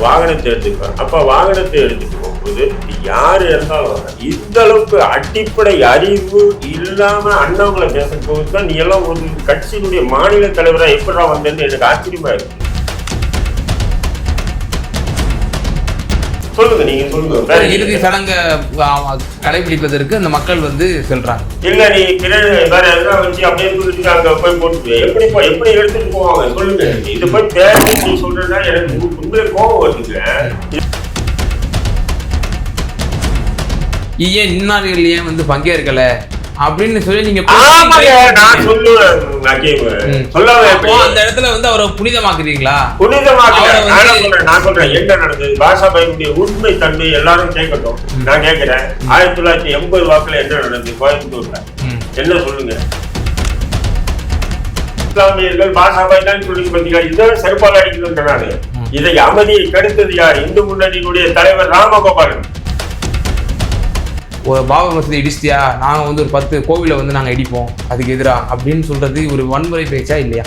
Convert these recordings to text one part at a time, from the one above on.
வாகனத்தை எடுத்துப்பேன். அப்ப வாகனத்தை எடுத்துட்டு போகும்போது யாரு இருந்தாலும் இந்த அளவுக்கு அடிப்படை அறிவு இல்லாம அண்ணாமலை பேசும் போதுதான் நீ எல்லாம் ஒரு கட்சியினுடைய மாநில தலைவரா எப்படா வந்தேன்னு எனக்கு ஆச்சரியமா இருக்கு. சொல்லுங்க, நீங்க சொல்லுங்க. இறுதி சடங்கு கடைபிடிப்பதற்கு அந்த மக்கள் வந்து சொல்றாங்க. இல்ல நீ வேற எதனா வச்சு அப்படியே சொல்லிட்டு அங்க போய் போட்டு எப்படி எடுத்துட்டு போவாங்க சொல்லுங்க. இதை போய் பேசி நீ சொல்றதா எனக்கு உண்மையில கோபம் வருதுங்க. ஏன் இன்னார்கள் ஏன் வந்து பங்கேற்கல அப்படின்னு சொல்லி நீங்க நான் சொல்லுவேன். அந்த இடத்துல வந்து அவரை புனிதமாக்குறீங்களா? நான் சொல்றேன் என்ன நடந்தது, பாஷாபாயினுடைய உண்மை தன்மை எல்லாரும் கேட்கட்டும். நான் கேட்கிறேன் 1980 வாக்குல என்ன நடந்தது கோயம்புத்தூர்ல என்ன சொல்லுங்க. இஸ்லாமியர்கள் பாஷாபாய் தான் சொல்லி பார்த்தீங்களா, இதை செருப்பால் அடிக்கணும்ன்றாரு. இதை அமைதியை கெடுத்தது யார்? இந்து முன்னணியினுடைய தலைவர் ராமகோபாலன். ஒரு பாபா மசூதி இடிச்சியா, நாங்கள் வந்து ஒரு 10 கோவிலை வந்து நாங்கள் இடிப்போம் அதுக்கு எதிராக அப்படின்னு சொல்றது ஒரு வன்முறை பேச்சா இல்லையா?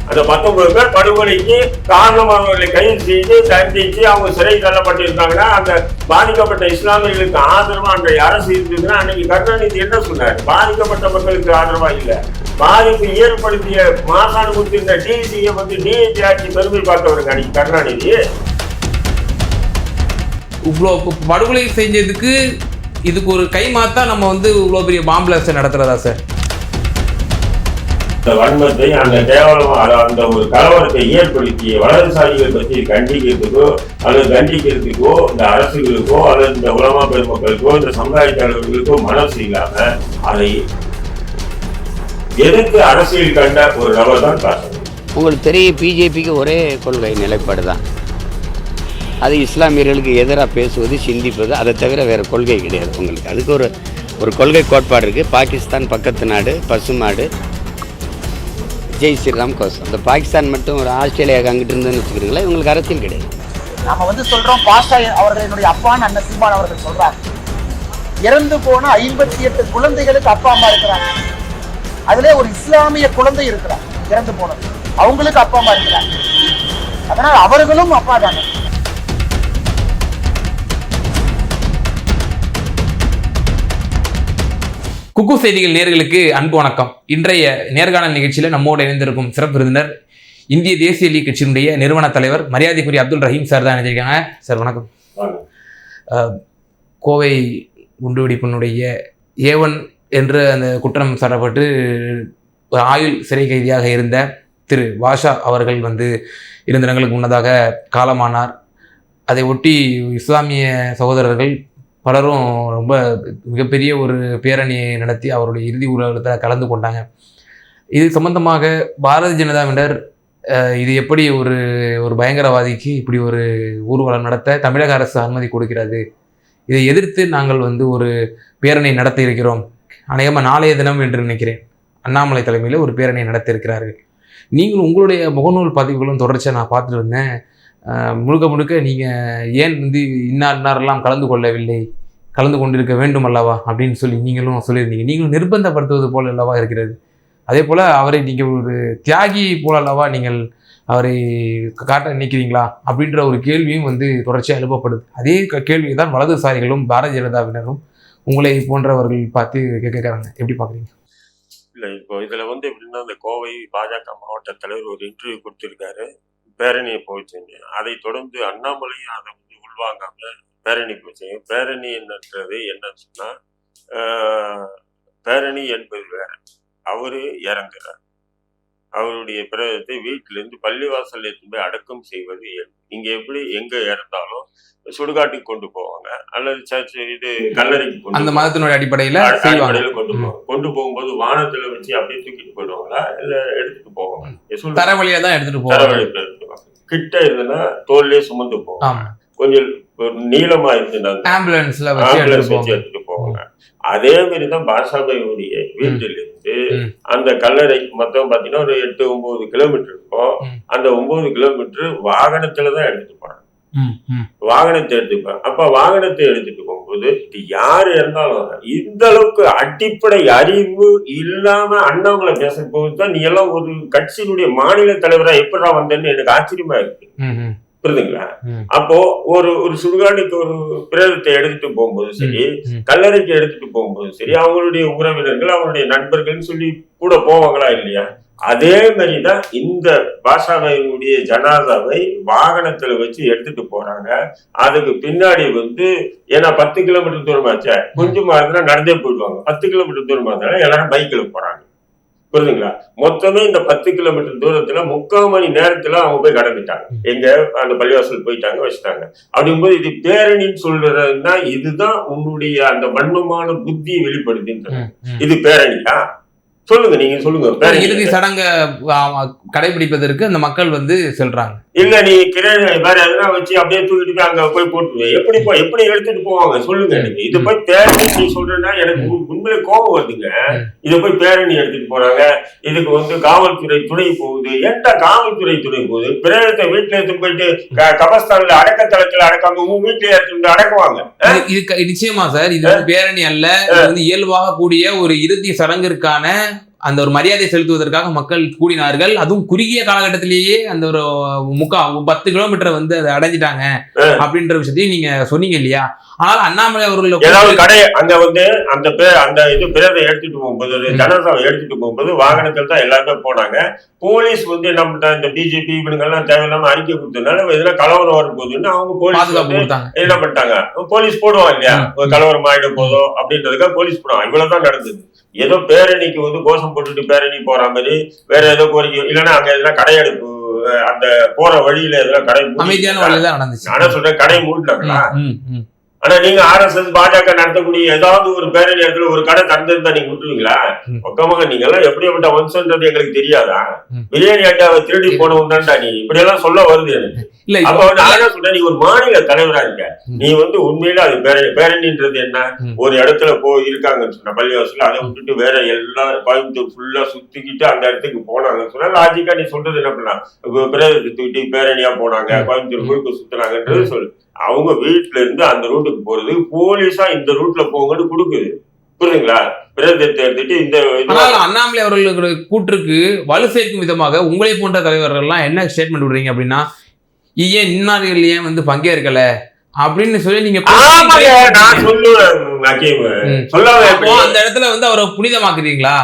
அந்த 19 பேர் படுகொலைக்கு காரணமானவர்களை கைது செய்து தண்டிச்சு அவங்க சிறை தள்ளப்பட்டிருக்காங்கன்னா அந்த பாதிக்கப்பட்ட இஸ்லாமியர்களுக்கு ஆதரவா அன்றைய அரசு இருந்ததுன்னா அன்னைக்கு கருணாநிதி என்ன சொன்னார்? பாதிக்கப்பட்ட மக்களுக்கு ஆதரவா இல்லை, பாதிப்பு ஏற்படுத்திய மாசாணி கொடுத்திருந்த டிசியை வந்து டிஎன்ஜி ஆட்சி பெருமை பார்த்தவருக்கு அன்னைக்கு கருணாநிதி. இவ்வளோ படுகொலை செஞ்சதுக்கு இதுக்கு ஒரு கை மாத்தா நம்ம வந்து இவ்வளோ பெரிய பாம்பு பிளாஸ்ட் நடத்துறதா சார்? இந்த வன்மத்தை அந்த கேவலமாக அந்த ஒரு கலவரத்தை ஏற்படுத்திய வலதுசாரிகள் பற்றி கண்டிக்கிறதுக்கோ அல்லது கண்டிக்கிறதுக்கோ இந்த அரசுகளுக்கோ அல்லது இந்த உலமா பெருமக்களுக்கோ இந்த சமுதாயத்தலைவர்களுக்கோ மனசு இல்லாம அதை எதிர்த்து அரசியல் கண்ட ஒரு நபர் தான் காசு. உங்களுக்கு தெரியும், பிஜேபிக்கு ஒரே கொள்கை நிலைப்பாடு தான். அது இஸ்லாமியர்களுக்கு எதிராக பேசுவது, சிந்திப்பது, அதை தவிர வேறு கொள்கை கிடையாது உங்களுக்கு. அதுக்கு ஒரு கொள்கை கோட்பாடு இருக்குது. பாகிஸ்தான் பக்கத்து நாடு, பசுமாடு, ஜெய் ஸ்ரீராம் கோஷம். அந்த பாகிஸ்தான் மட்டும் ஒரு ஆஸ்திரேலியாவுக்கு அங்கிட்டு இருந்துன்னு வச்சுக்கிறீங்களா, இவங்களுக்கு அரசியல் கிடையாது. நாம வந்து சொல்றோம், பாஷா அவர்களுடைய அப்பான்னு அண்ணன் சீமான் அவர்கள் சொல்றாங்க, இறந்து போன 58 குழந்தைகளுக்கு அப்பா அம்மா இருக்கிறாங்க. அதுல ஒரு இஸ்லாமிய குழந்தை இருக்கிறார் இறந்து போனது, அவங்களுக்கு அப்பா அம்மா இருக்கிறாங்க. அதனால் அவர்களும் அப்பா தானே. குக்கு செய்திகள் நேயர்களுக்கு அன்பு வணக்கம். இன்றைய நேர்காணல் நிகழ்ச்சியில் நம்மோடு இணைந்திருக்கும் சிறப்பு விருந்தினர் இந்திய தேசிய லீக் கட்சியினுடைய நிறுவன தலைவர் மரியாதைக்குரிய அப்துல் ரஹீம் சார் தான் இணைஞ்சிருக்காங்க. சார் வணக்கம். கோவை குண்டுவெடிப்பினுடைய A1 என்று அந்த குற்றம் சாட்டப்பட்டு ஆயுள் சிறை கைதியாக இருந்த திரு பாஷா அவர்கள் வந்து 2 தினங்களுக்கு முன்னதாக காலமானார். அதை ஒட்டி இஸ்லாமிய சகோதரர்கள் பலரும் ரொம்ப மிகப்பெரிய ஒரு பேரணியை நடத்தி அவருடைய இறுதி ஊர்வலத்தில் கலந்து கொண்டாங்க. இது சம்பந்தமாக பாரதிய ஜனதாவினர் இது எப்படி ஒரு பயங்கரவாதிக்கு இப்படி ஒரு ஊர்வலம் நடத்த தமிழக அரசு அனுமதி கொடுக்கிறது, இதை எதிர்த்து நாங்கள் வந்து ஒரு பேரணி நடத்தி இருக்கிறோம். அநேகமாக நாளைய தினம் என்று நினைக்கிறேன் அண்ணாமலை தலைமையில் ஒரு பேரணி நடத்தி இருக்கிறார்கள். நீங்களும் உங்களுடைய முகநூல் பதிவுகளும் தொடர்ச்சியாக நான் பார்த்துட்டு வந்தேன். முழுக்க நீங்கள் ஏன் வந்து இன்னாரெல்லாம் கலந்து கொள்ளவில்லை, கலந்து கொண்டிருக்க வேண்டும் அல்லவா அப்படின்னு சொல்லி நீங்களும் சொல்லியிருந்தீங்க. நீங்களும் நிர்பந்தப்படுத்துவது போல் அல்லவா இருக்கிறது. அதே போல் அவரை நீங்கள் ஒரு தியாகி போல் அல்லவா நீங்கள் அவரை காட்ட நினைக்கிறீங்களா அப்படின்ற ஒரு கேள்வியும் வந்து தொடர்ச்சியாக எழுப்பப்படுது. அதே கேள்வியை தான் வலதுசாரிகளும் பாரதிய ஜனதாவினரும் உங்களை போன்றவர்கள் பார்த்து கேட்குறாங்க. எப்படி பார்க்குறீங்க? இல்லை, இப்போ இதில் வந்து எப்படின்னா இந்த கோவை பாஜக மாவட்ட தலைவர் ஒரு இன்டர்வியூ கொடுத்துருக்காரு, பேரணியை போச்சுங்க. அதை தொடர்ந்து அண்ணாமலையும் அதை வந்து உள்வாங்காம பேரணி போச்சுங்க. பேரணி என்னன்றது என்னன்னு சொன்னா, பேரணி என்பது வேற. அவரு இறங்குறார், அவருடைய பிரதத்தை வீட்டிலிருந்து பள்ளிவாசல் எடுத்து அடக்கம் செய்வது இயல்பு. இங்க எப்படி எங்க இறந்தாலும் சுடுகாட்டுக்கு கொண்டு போவாங்க அல்லது சர்ச்சு இது கல்லறைக்கு அந்த மதத்தினுடைய அடிப்படையில கொண்டு போகும்போது வானத்துல வச்சு அப்படியே தூக்கிட்டு போயிடுவாங்களா இல்ல எடுத்துட்டு போவாங்க? தரவழியா தான் எடுத்துட்டு போவாங்க. கிட்ட இருந்ததுன்னா தோல்லே சுமந்து போவாங்க. கொஞ்சம் நீளமா இருந்துன்னா ஆம்புலன்ஸ்ல வச்சு எடுத்துட்டு போவாங்க. அதே மாதிரிதான் பாஷாபாயுடைய வீட்டிலிருந்து அந்த கல்லறை மொத்தம் பாத்தீங்கன்னா ஒரு 8-9 கிலோமீட்டர் இருக்கும். அந்த 9 கிலோமீட்டர் வாகனத்துலதான் எடுத்துட்டு போறாங்க. வாகனத்தை எடுத்துப்பேன். அப்ப வாகனத்தை எடுத்துட்டு போகும்போது இது யாரு இருந்தாலும் இந்த அளவுக்கு அடிப்படை அறிவு இல்லாம அண்ணாமலை பேச போகுதுதான் நீ எல்லாம் ஒரு கட்சியினுடைய மாநில தலைவரா எப்படா வந்தேன்னு எனக்கு ஆச்சரியமா இருக்கு. புரியுதுங்களா? அப்போ ஒரு ஒரு சுடுகாட்டுக்கு ஒரு பிரேதத்தை எடுத்துட்டு போகும்போது சரி, கல்லறைக்கு எடுத்துட்டு போகும்போது சரி, அவங்களுடைய உறவினர்கள் அவங்களுடைய நண்பர்கள் சொல்லி கூட போவாங்களா இல்லையா? அதே மாதிரிதான் இந்த பாஷாபாயினுடைய ஜனாதாவை வாகனத்துல வச்சு எடுத்துட்டு போறாங்க. அதுக்கு பின்னாடி ஏன்னா 10 கிலோமீட்டர் தூரமாச்சா, கொஞ்சமா இருந்தா நடந்தே போயிடுவாங்க. 10 கிலோமீட்டர் தூரமா இருந்தாலும் எல்லாரும் பைக்ல போறாங்க. புரியுதுங்களா? மொத்தமே இந்த 10 கிலோமீட்டர் தூரத்துல 3/4 மணி நேரத்துல அவங்க போய் கடந்துட்டாங்க. எங்க அந்த பள்ளிவாசல் போயிட்டாங்க, வச்சுட்டாங்க. அப்படிங்கும்போது இது பேரணின்னு சொல்றதுன்னா இதுதான் உன்னுடைய அந்த வன்மமான புத்தியை வெளிப்படுத்துன்றது. இது பேரணியா? சொல்லுங்க, நீங்க சொல்லுங்க. இறுதி சடங்க கடைபிடிப்பதற்கு அந்த மக்கள் செல்றாங்க. இல்ல நீ வேற எதனா வச்சு அப்படியே தூக்கிட்டு அங்க போய் போட்டுருவேன். எப்படி எடுத்துட்டு போவாங்க சொல்லுங்க எனக்கு. இது போய் பேரணி நீ சொல்றேன்னா எனக்கு உண்மையிலே கோபம் வருதுங்க. இதை போய் பேரணி எடுத்துட்டு போறாங்க. இதுக்கு காவல்துறை துணை போகுது. ஏன்டா காவல்துறை துணை போகுது? பிரேதத்தை வீட்டுல எடுத்து போயிட்டு கபஸ்தான்ல அடக்கத்தளத்துல அடக்காம உங்க வீட்டுல எடுத்து அடக்குவாங்க. இது நிச்சயமா சார், இது பேரணி அல்ல. இது இயல்பாக கூடிய ஒரு இறுதி சடங்கிற்கான அந்த ஒரு மரியாதை செலுத்துவதற்காக மக்கள் கூடினார்கள். அதுவும் குறுகிய காலகட்டத்திலேயே அந்த ஒரு 10 கிலோமீட்டர் அதை அடைஞ்சிட்டாங்க அப்படின்ற விஷயத்தையும் நீங்க சொன்னீங்க இல்லையா? ஆனால் அண்ணாமலை அவர்கள் கடை அங்க அந்த இது பிரேதை எடுத்துட்டு போகும்போது, ஜனதாவை எடுத்துட்டு போகும்போது வாகனத்தில் தான் எல்லாருமே போனாங்க. போலீஸ் நம்ம இந்த பிஜேபி இவனுங்க எல்லாம் தேவையில்லாம அறிக்கை கொடுத்ததுனால இதெல்லாம் கலவரம் வரும் போதுன்னு அவங்க போலீஸ் என்ன பண்ணிட்டாங்க, போலீஸ் போடுவாங்க இல்லையா, கலவரம் ஆயிட போதும் அப்படின்றதுக்காக போலீஸ் போடுவாங்க. இவ்வளவுதான் நடந்தது. ஏதோ பேரணிக்கு கோஷம் போட்டுட்டு பேரணி போற மாதிரி வேற ஏதோ கோரிக்கை இல்லைன்னா அங்க எதுனா கடையெடுப்பு அந்த போற வழியில எதுனா கடை அமைதியான வழிதான் நடந்துச்சு. ஆனா சொல்றேன் கடை மூடினாங்களா? ஆனா நீங்க RSS பாஜக நடத்தக்கூடிய ஏதாவது ஒரு பேரணி இடத்துல ஒரு கடை திறந்திருந்தா நீங்க விட்டுருவீங்களா? பக்கமாக நீங்க எல்லாம் எப்படிப்பட்ட வம்சன்றது எங்களுக்கு தெரியாதா? பிரியாணி அட்டாவை திருடி போனவன் தான்டா நீ. இப்படி எல்லாம் சொல்ல வருது எனக்கு. அப்ப நான் சொல்றேன், நீ ஒரு மாநில தலைவரா இருக்க. நீ உண்மையில அது பேரணின்றது என்ன? ஒரு இடத்துல இருக்காங்கன்னு சொன்ன பள்ளிவாசல், அதை விட்டுட்டு வேற எல்லாம் கோயம்புத்தூர் ஃபுல்லா சுத்திக்கிட்டு அந்த இடத்துக்கு போனாங்கன்னு சொன்னா லாஜிக்கா நீ சொல்றது என்ன பண்ணலாம்? பிரேதத்தை தூக்கிட்டு பேரணியா போனாங்க, கோயம்புத்தூர் முழுக்க சுத்தினாங்கன்றது சொல்லு. அவங்க வீட்டுல இருந்து அந்த ரூட்டுக்கு போறது போலீஸா இந்த ரூட்ல போங்கன்னு கொடுக்குது. புரியுதுங்களா? பிரேதத்தை எடுத்துட்டு இந்த அண்ணாமலை அவர்களுடைய கூற்றுக்கு வலு சேர்க்கும் விதமாக உங்களை போன்ற தலைவர்கள் எல்லாம் என்ன ஸ்டேட்மெண்ட் விடுறீங்க அப்படின்னா, ஏன் இன்னார்கள் ஏன் பங்கேற்கல அப்படின்னு சொல்லி நீங்க நான் சொல்லுவேன். அந்த இடத்துல அவரை புனிதமாக்குறீங்களா?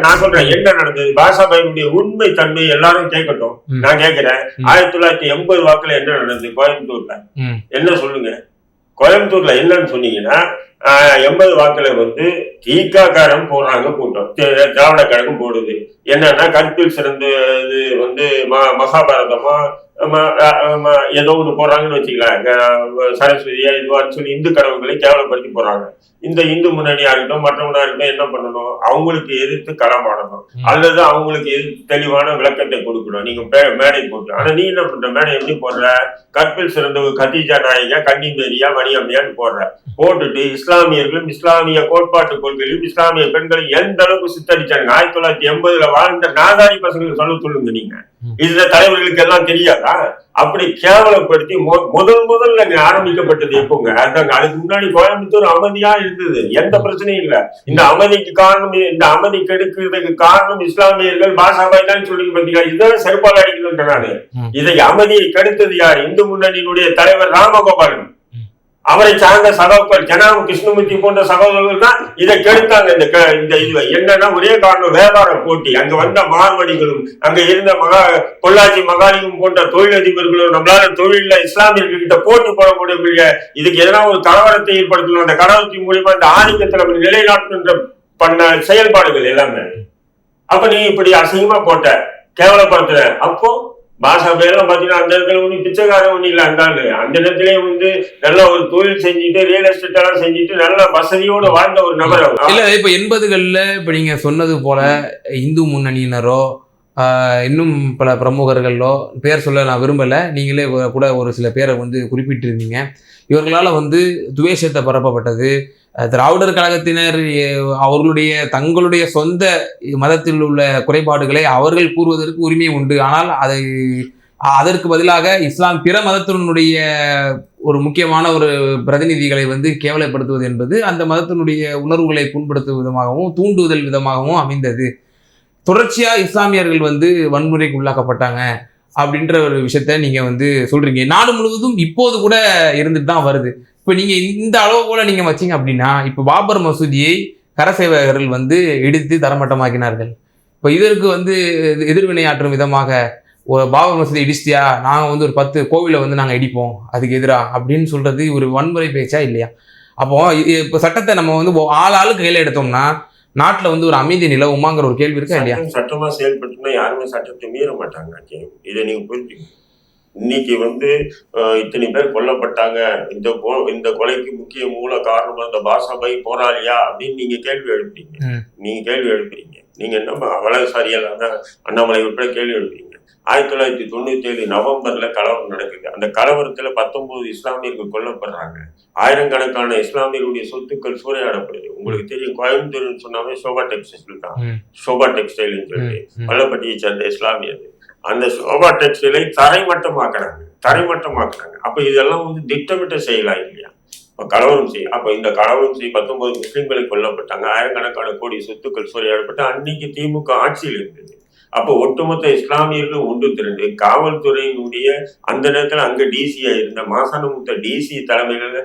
நான் சொல்றேன் என்ன நடந்தது. பாஷாபாயினுடைய உண்மை தன்மை எல்லாரும் கேட்கட்டும். நான் கேட்கிறேன், 1980 வாக்குல என்ன நடந்தது கோயம்புத்தூர்ல? என்ன சொல்லுங்க. கோயம்புத்தூர்ல என்னன்னு சொன்னீங்கன்னா 80 வாக்குல தீக்காக்காரம் போடுறாங்க கூட்டம், திராவிட கழகம் போடுது. என்னன்னா கற்பில் சிறந்த இது மகாபாரதமா ஏதோ ஒண்ணு போடுறாங்கன்னு வச்சுக்கலாம், சரஸ்வதியா இதுவான்னு சொல்லி இந்து கடவுள்களை கேவலப்படுத்தி போறாங்க. இந்த இந்து முன்னணியா இருக்கட்டும் மற்றவனா இருக்கட்டும் என்ன பண்ணணும், அவங்களுக்கு எதிர்த்து களமாடணும் அல்லது அவங்களுக்கு எதிர்த்து தெளிவான விளக்கத்தை கொடுக்கணும். நீங்க மேடை போட்டு, ஆனா நீ என்ன பண்ற, மேடை எப்படி போடுற? கற்பில் சிறந்த கதீஜா நாயகா, கன்னி மேரியா, மணியம்மையான்னு போட்டுட்டு இஸ்லாமியர்களும் இஸ்லாமிய கோட்பாட்டு கொள்கையிலும் இஸ்லாமிய பெண்களும் எந்த அளவுக்கு சித்தடிச்சாங்க 1980 வாழ்ந்த நாதாரி பசங்களுக்கு சொல்லுங்க. நீங்க இதுல தலைவர்களுக்கு எல்லாம் தெரியாதா? அப்படி கேவலப்படுத்தி முதல்ல ஆரம்பிக்கப்பட்டது எப்போங்க? அதாங்க. அதுக்கு முன்னாடி கோயம்புத்தூர் அமைதியா இருந்தது, எந்த பிரச்சனையும் இல்ல. இந்த அமைதிக்கு காரணம், இந்த அமைதி கெடுக்கிறதுக்கு காரணம் இஸ்லாமியர்கள் பாஷாபாய் தான் சொல்லி பார்த்தீங்கன்னா இதான் செருப்பால் அடிக்கணும்ன்ற நானு. இதை அமைதியை கெடுத்தது யார்? இந்து முன்னணியினுடைய தலைவர் ராமகோபாலன், அவரை சார்ந்த சகோதரர் ஜனாப் கிருஷ்ணமூர்த்தி போன்ற சகோதரர்கள் தான் இதை கெடுத்தாங்க. இந்த இது என்னன்னா ஒரே காரணம், வியாபார போட்டி. அங்க வந்த மார்வடிகளும் அங்க இருந்த பொள்ளாச்சி மகாலிங்கம் போன்ற தொழிலதிபர்களும் நம்மளால தொழில இஸ்லாமியர்கள் கிட்ட போட்டி போட முடியவில்லை. இதுக்கு எதனா ஒரு கலவரத்தை ஏற்படுத்தணும், அந்த கலவரத்தின் மூலியமா இந்த ஆதிக்கத்தில் நிலைநாட்டுன்ற பண்ண செயல்பாடுகள் எல்லாமே. அப்ப நீ இப்படி அசிங்கமா போட்ட, கேவலப்படுத்துற. அப்போ பாஷாபையெல்லாம் பாத்தீங்கன்னா அந்த இடத்துல ஒண்ணு பிச்சைக்காரன் ஒண்ணு இல்ல. அந்த இடத்துலயே நல்லா ஒரு தொழில் செஞ்சுட்டு ரியல் எஸ்டேட் எல்லாம் செஞ்சுட்டு நல்ல வசதியோட வாழ்ந்த ஒரு நபர். இல்ல இப்ப 80கள்ல இப்ப நீங்க சொன்னது போல இந்து முன்னணியினரோ இன்னும் பல பிரமுகர்களோ பேர் சொல்ல நான் விரும்பல, நீங்களே கூட ஒரு சில பேரை குறிப்பிட்டிருந்தீங்க. இவர்களால துவேஷத்தை பரப்பப்பட்டது. திராவிடர் கழகத்தினர் அவர்களுடைய தங்களுடைய சொந்த மதத்தில் உள்ள குறைபாடுகளை அவர்கள் கூறுவதற்கு உரிமை உண்டு. ஆனால் அதை அதற்கு பதிலாக பிற மதத்தினுடைய ஒரு முக்கியமான ஒரு பிரதிநிதிகளை வந்து கேவலப்படுத்துவது என்பது அந்த மதத்தினுடைய உணர்வுகளை புண்படுத்தும் விதமாகவும் தூண்டுதல் விதமாகவும் அமைந்தது. தொடர்ச்சியா இஸ்லாமியர்கள் வந்து வன்முறைக்கு உள்ளாக்கப்பட்டாங்க அப்படின்ற ஒரு விஷயத்த நீங்க வந்து சொல்றீங்க. நாடு முழுவதும் இப்போது கூட இருந்துட்டு தான் வருது. இப்ப நீங்க இந்த அளவு போல நீங்க வச்சீங்க அப்படின்னா, இப்ப பாபர் மசூதியை கரசேவகர்கள் வந்து இடித்து தரமட்டமாக்கினார்கள். இப்ப இதற்கு வந்து எதிர்வினையாற்றும் விதமாக பாபர் மசூதி இடிச்சிட்டியா, நாங்கள் வந்து ஒரு 10 கோவிலை வந்து நாங்கள் இடிப்போம் அதுக்கு எதிராக அப்படின்னு சொல்றது ஒரு வன்முறை பேச்சா இல்லையா? அப்போ இப்போ சட்டத்தை நம்ம வந்து ஆளுக்கு கையில் எடுத்தோம்னா நாட்டில் வந்து ஒரு அமைதி நிலவுமாங்கிற ஒரு கேள்வி இருக்கா இல்லையா? சட்டமா செயல்பட்டுனா யாருமே சட்டத்தை மீற மாட்டாங்க. இதை நீங்க புரிஞ்சுக்கணும். இன்னைக்கு வந்து இத்தனை பேர் கொல்லப்பட்டாங்க, இந்த கொலைக்கு முக்கிய மூல காரணம் அந்த பாஷாபாய் போராளியா அப்படின்னு நீங்க கேள்வி எழுப்புறீங்க. நீங்க என்ன வலதுசாரியால் அண்ணாமலை உட்பட கேள்வி எழுப்புறீங்க. 1997 நவம்பர்ல கலவரம் நடக்குது. அந்த கலவரத்துல 19 இஸ்லாமியர்கள் கொல்லப்படுறாங்க. ஆயிரக்கணக்கான இஸ்லாமியர்களுடைய சொத்துக்கள் சூறையாடப்படுது. உங்களுக்கு தெரியும், கோயம்புத்தூர்னு சொன்னாவே சோபா டெக்ஸ்டைல் தான். சோபா டெக்ஸ்டைல்னு சொல்லி பள்ளப்பட்டியை சேர்ந்த இஸ்லாமியர் அந்த சோபா டெக்ஸ்டைலை தரைமட்டமாக்குறாங்க. அப்ப இதெல்லாம் வந்து திட்டமிட்ட செயலா இல்லையா? கலவரம் செய்ய இந்த கலவரம் செய்ய 19 முஸ்லிம்களை கொல்லப்பட்டாங்க. ஆயிரக்கணக்கான கோடி சொத்துக்கள் சூறையாடப்பட்டு அன்னைக்கு திமுக ஆட்சியில் இருந்தது. அப்போ ஒட்டுமொத்த இஸ்லாமியர்கள் ஒன்று திரண்டு காவல்துறையினுடைய அந்த நேரத்தில் அங்க டிசியா இருந்த மாசானமுத்த டிசி தலைமையில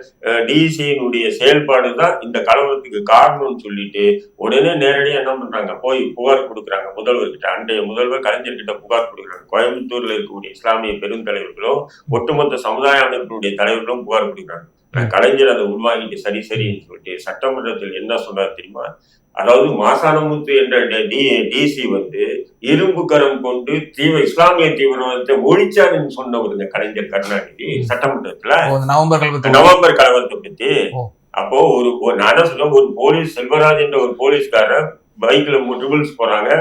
டிசியினுடைய செயல்பாடு தான் இந்த கலவரத்துக்கு காரணம்னு சொல்லிட்டு உடனே நேரடியாக என்ன பண்றாங்க, போய் புகார் கொடுக்குறாங்க முதல்வர்கிட்ட. அன்றைய முதல்வர் கலைஞர்கிட்ட புகார் கொடுக்குறாங்க. கோயம்புத்தூர்ல இருக்கக்கூடிய இஸ்லாமிய பெருந்தலைவர்களும் ஒட்டுமொத்த சமுதாய அமைப்பினுடைய தலைவர்களும் புகார் கொடுக்குறாங்க. கலைஞர் அதை உருவாகிட்டு சரின்னு சொல்லிட்டு சட்டமன்றத்தில் என்ன சொன்னார் தெரியுமா? அதாவது மாசானமுத்து என்ற டிசி வந்து இரும்பு கரம் கொண்டு இஸ்லாமிய தீவிரவாதத்தை ஒழிச்சாருன்னு சொன்னவருங்க கலைஞர் கருணாநிதி சட்டமன்றத்துல நவம்பர் கலவரத்தை பத்தி. அப்போ ஒரு போலீஸ் செல்வராஜ் என்ற ஒரு போலீஸ்காரர் பைக்ல ட்ரிபிள்ஸ் போறாங்க,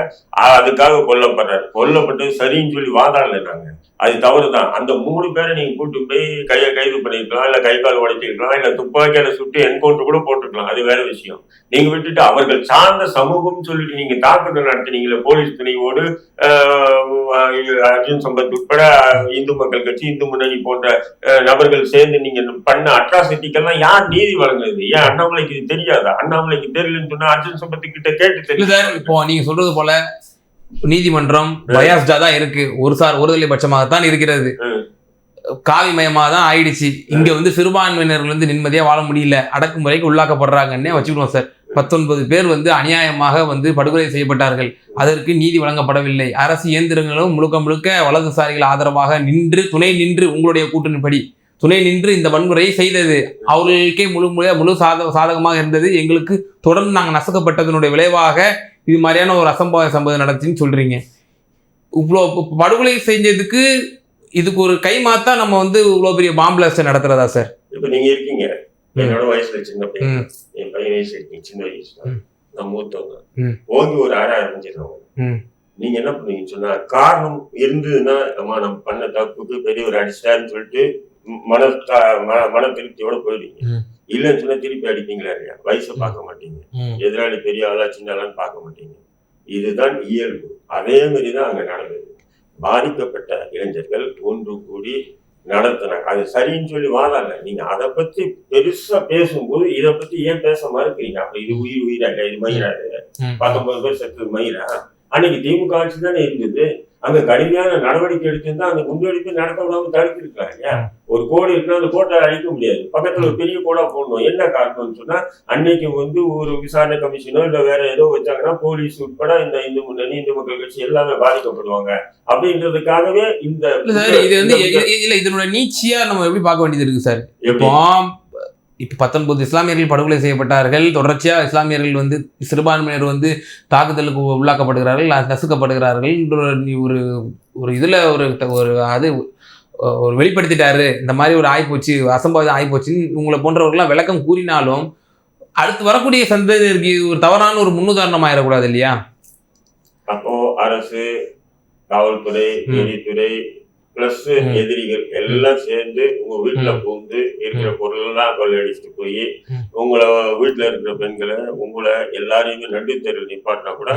அதுக்காக கொல்லப்பட்டு சரின்னு சொல்லி வாதாடலைனாங்க. அது தவறுதான். அந்த 3 பேரை நீங்க கூட்டு போய் கைது பண்ணிருக்கலாம், இல்ல கை கால் உடைச்சிருக்கலாம், இல்ல துப்பாக்கியால சுட்டு என்கவுண்டர் கூட போட்டுருக்கலாம். அது வேற விஷயம். நீங்க விட்டுட்டு அவர்கள் சார்ந்த சமூகம் சொல்லிட்டு நீங்க தாக்குதல் நடத்தினீங்களே போலீஸ் துணையோடு அர்ஜுன் சம்பத் உட்பட இந்து மக்கள் கட்சி, இந்து முன்னணி போன்ற நபர்கள் சேர்ந்து நீங்க பண்ண அட்ராசிட்டிக்கெல்லாம் யார் நீதி வழங்குறது? ஏன் அண்ணாமலைக்கு இது தெரியாதா? அண்ணாமலைக்கு தெரியலன்னு சொன்னா அர்ஜுன் சம்பத் கிட்ட கேட்டு தெரியும். இப்போ நீங்க சொல்றது போல நீதிமன்றம் பயாஸ்டா தான் இருக்கு, ஒருதலை பட்சமாகத்தான் இருக்கிறது, காவிமயமாக தான் ஆயிடுச்சு. இங்க வந்து சிறுபான்மையினர்கள் வந்து நிம்மதியா வாழ முடியல, அடக்குமுறைக்கு உள்ளாக்கப்படுறாங்கன்னே வச்சுக்கிடுவோம் சார். 19 பேர் வந்து அநியாயமாக வந்து படுகொலை செய்யப்பட்டார்கள். அதற்கு நீதி வழங்கப்படவில்லை. அரசு இயந்திரங்களும் முழுக்க வலதுசாரிகள் ஆதரவாக துணை நின்று உங்களுடைய கூட்டணிப்படி துணை நின்று இந்த வன்முறையை செய்தது. அவர்களுக்கே முழு சாதகமாக இருந்தது. எங்களுக்கு தொடர்ந்து நாங்கள் நசுக்கப்பட்டதனுடைய விளைவாக இது மாதிரியான ஒரு சம்பவம் நடந்துச்சுன்னு சொல்றீங்க. இவ்வளோ படுகொலை செஞ்சதுக்கு இதுக்கு ஒரு கைமாத்தா நம்ம வந்து இவ்வளோ பெரிய பாம்பு பிளாஸ்ட் நடத்துறதா சார்? இப்ப நீங்க இருக்கீங்க, என்னோட வயசுல சின்ன பையன், என் பையன் வயசு இருக்கீங்க, சின்ன வயசு தான், நான் மூத்தவங்க, ஓங்கி ஒரு ஆரம்பிச்சிருவாங்க. நீங்க என்ன பண்ணுவீங்கன்னு சொன்னா, காரணம் இருந்ததுன்னா நம்ம பண்ண தப்புக்கு பெரியவர் அடிச்சிட்டாருன்னு சொல்லிட்டு மன திருப்தியோட போயிடுவீங்க. இல்லைன்னு சொன்னா திருப்பி அடிப்பீங்களா இல்லையா? வயசை பார்க்க மாட்டீங்க, எதிராளி பெரிய ஆளா சின்ன ஆளான்னு பார்க்க மாட்டீங்க. இதுதான் இயல்பு. அதே மாதிரிதான் அங்க நடந்தது. பாதிக்கப்பட்ட இளைஞர்கள் ஒன்று கூடி நடத்தினாங்க. அது சரின்னு சொல்லி வாழல. நீங்க அதை பத்தி பெருசா பேசும்போது இதை பத்தி ஏன் பேச மறுக்கிறீங்க? அப்ப இது உயிரா இல்ல, இது மயிராது, 19 பேர் செத்து மயிரா? அன்னைக்கு திமுக ஆட்சி தானே இருந்தது. அங்க கடுமையான நடவடிக்கை எடுத்திருந்தா அந்த முன்னெடுப்பு நடத்த விடாம தடுத்திருக்கலாம் இல்லையா? ஒரு கோடு இருக்குன்னா அந்த கோட்டை அழிக்க முடியாது, பக்கத்துல ஒரு பெரிய கோடா போடணும். என்ன காரணம்னு சொன்னா, அன்னைக்கு வந்து ஒரு விசாரணை கமிஷனோ இல்ல வேற ஏதோ வச்சாங்கன்னா போலீஸ் உட்பட இந்த இந்து முன்னணி, இந்து மக்கள் கட்சி எல்லாமே பாதிக்கப்படுவாங்க அப்படின்றதுக்காகவே இந்த இது வந்து இல்ல இதனோட நீட்சியா நம்ம எப்படி பார்க்க வேண்டியது இருக்கு சார்? இப்போ 19 இஸ்லாமியர்கள் படுகொலை செய்யப்பட்டார்கள். தொடர்ச்சியா இஸ்லாமியர்கள் வந்து சிறுபான்மையினர் வந்து தாக்குதலுக்கு உள்ளாக்கப்படுகிறார்கள், நசுக்கப்படுகிறார்கள். ஒரு இதுல ஒரு வெளிப்படுத்திட்டாரு, இந்த மாதிரி ஒரு ஆய்போச்சு, அசம்பாவிதம் ஆய்போச்சுன்னு உங்களை போன்றவர்கள்லாம் விளக்கம் கூறினாலும் அடுத்து வரக்கூடிய சந்ததியினருக்கு ஒரு தவறான ஒரு முன்னுதாரணம் ஆயிடக்கூடாது இல்லையா? அப்போ அரசு, காவல்துறை, நீதித்துறை பிளஸ் எதிரிகள் எல்லாம் சேர்ந்து உங்க வீட்டுல புகுந்து இருக்கிற பொருள் எல்லாம் கொள்ளையடிச்சுட்டு போய் உங்களை வீட்டுல இருக்கிற பெண்களை உங்களை எல்லாரையுமே நடுத்தெருவில் நிப்பாட்டினா கூட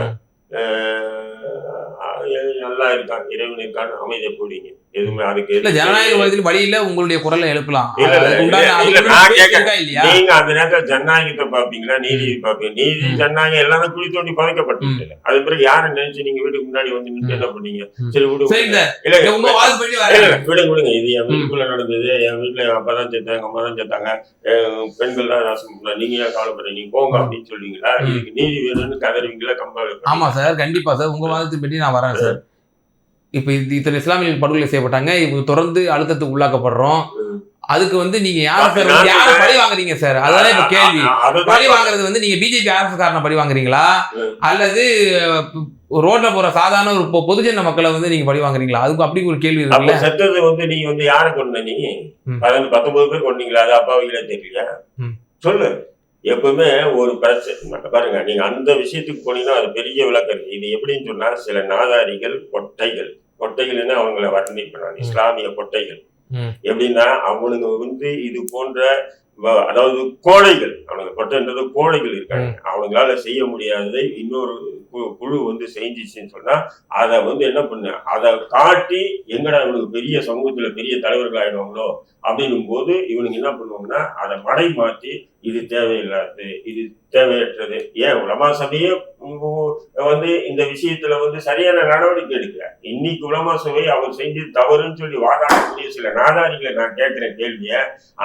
நல்லா இருக்கான், இறைவன் இருக்கான்னு அமைதியை கூடிங்க. எதுவுமே அதுக்கு இல்ல ஜனநாயக வழியில் வழியில உங்களுடைய குரலை எழுப்பலாம். இல்ல அதுக்கு உண்டான இல்ல அதுக்கு நான் பேச்சு கேட்கறேன். இருக்கா இல்லையா? நீங்க அந்த நேரத்துல ஜனநாயகத்தை பாப்பீங்களா, நீதியை பாப்பீங்க? நீதி ஜனநாயகம் எல்லாமே குழி தோண்டி புதைக்கப்பட்டு அது பிறகு யாரை நினைச்சு நீங்க வீட்டுக்கு முன்னாடி வந்து நின்று என்ன பண்ணீங்க? சரி விடுங்க. இல்ல உங்க வாதப்படி விடுங்க. இது என் வீட்டுக்குள்ள நடந்தது, என் வீட்டுல என் அப்பா தான் செத்தாங்க, எங்க அம்மா தான் செத்தாங்க, பெண்கள் தான் நாசம் பண்ணாங்க, நீங்க ஏன் கவலைப்படுறீங்க, நீங்க போங்க அப்படின்னு சொல்லுவீங்களா? இதுக்கு நீதி வேணும்னு கதறுவீங்களா? கம்பால? ஆமா சார், கண்டிப்பா சார். உங்க வாதத்தின் பற்றி நான் வரேன் சார். இப்ப இத்தனை இஸ்லாமியர்கள் படுகொலை செய்யப்பட்டாங்க, இவங்க தொடர்ந்து அழுத்தத்துக்கு உள்ளாக்கப்படுறோம். அதுக்கு வந்து நீங்க யார பழி வாங்குறீங்க சார்? அதான் இப்ப கேள்வி. பழி வாங்குறது வந்து நீங்க பிஜேபி அரசு காரண பழி வாங்குறீங்களா, அல்லது ரோட்ல போற சாதாரண ஒரு பொதுஜன மக்களை வந்து நீங்க பழி வாங்குறீங்களா? அதுக்கு அப்படி ஒரு கேள்வி இருக்குல்ல. செத்தது வந்து நீங்க வந்து யாரை கொண்ட? நீ 19 பேர் கொண்டீங்களா? அது அப்பாவிகளே தெரியலையா? சொல்லு. எப்பவுமே ஒரு பிரச்சனை பாருங்க, நீங்க அந்த விஷயத்துக்கு போனீங்கன்னா அது பெரிய விளக்கம் இருக்கு. இது எப்படின்னு சொன்னா, சில நாதாரிகள் கொட்டைகள்னு அவங்கள வர்ணிப்பேன், இஸ்லாமிய கொட்டைகள். எப்படின்னா அவனுங்க வந்து இது போன்ற, அதாவது கோழைகள், அவனுக்கு கொட்டைன்றது கோழைகள் இருக்காங்க, அவங்களால செய்ய முடியாததை இன்னொரு குழு வந்து செஞ்சிச்சுன்னு சொன்னா அதை வந்து என்ன பண்ண, அதை காட்டி எங்கடா இவனுக்கு பெரிய சமூகத்துல பெரிய தலைவர்கள் ஆயிடுவாங்களோ அப்படின்னும் போது இவனுக்கு என்ன பண்ணுவாங்கன்னா அதை மடை மாற்றி இது தேவையில்லாது, இது தேவையற்றது. ஏன் உலமா சபையே வந்து இந்த விஷயத்துல வந்து சரியான நடவடிக்கை எடுக்கல. இன்னைக்கு உலமா சபை அவர் செஞ்சு தவறுன்னு சொல்லி வாதாடக்கூடிய சில நாதாரிகளை நான் கேட்கிற கேள்விய,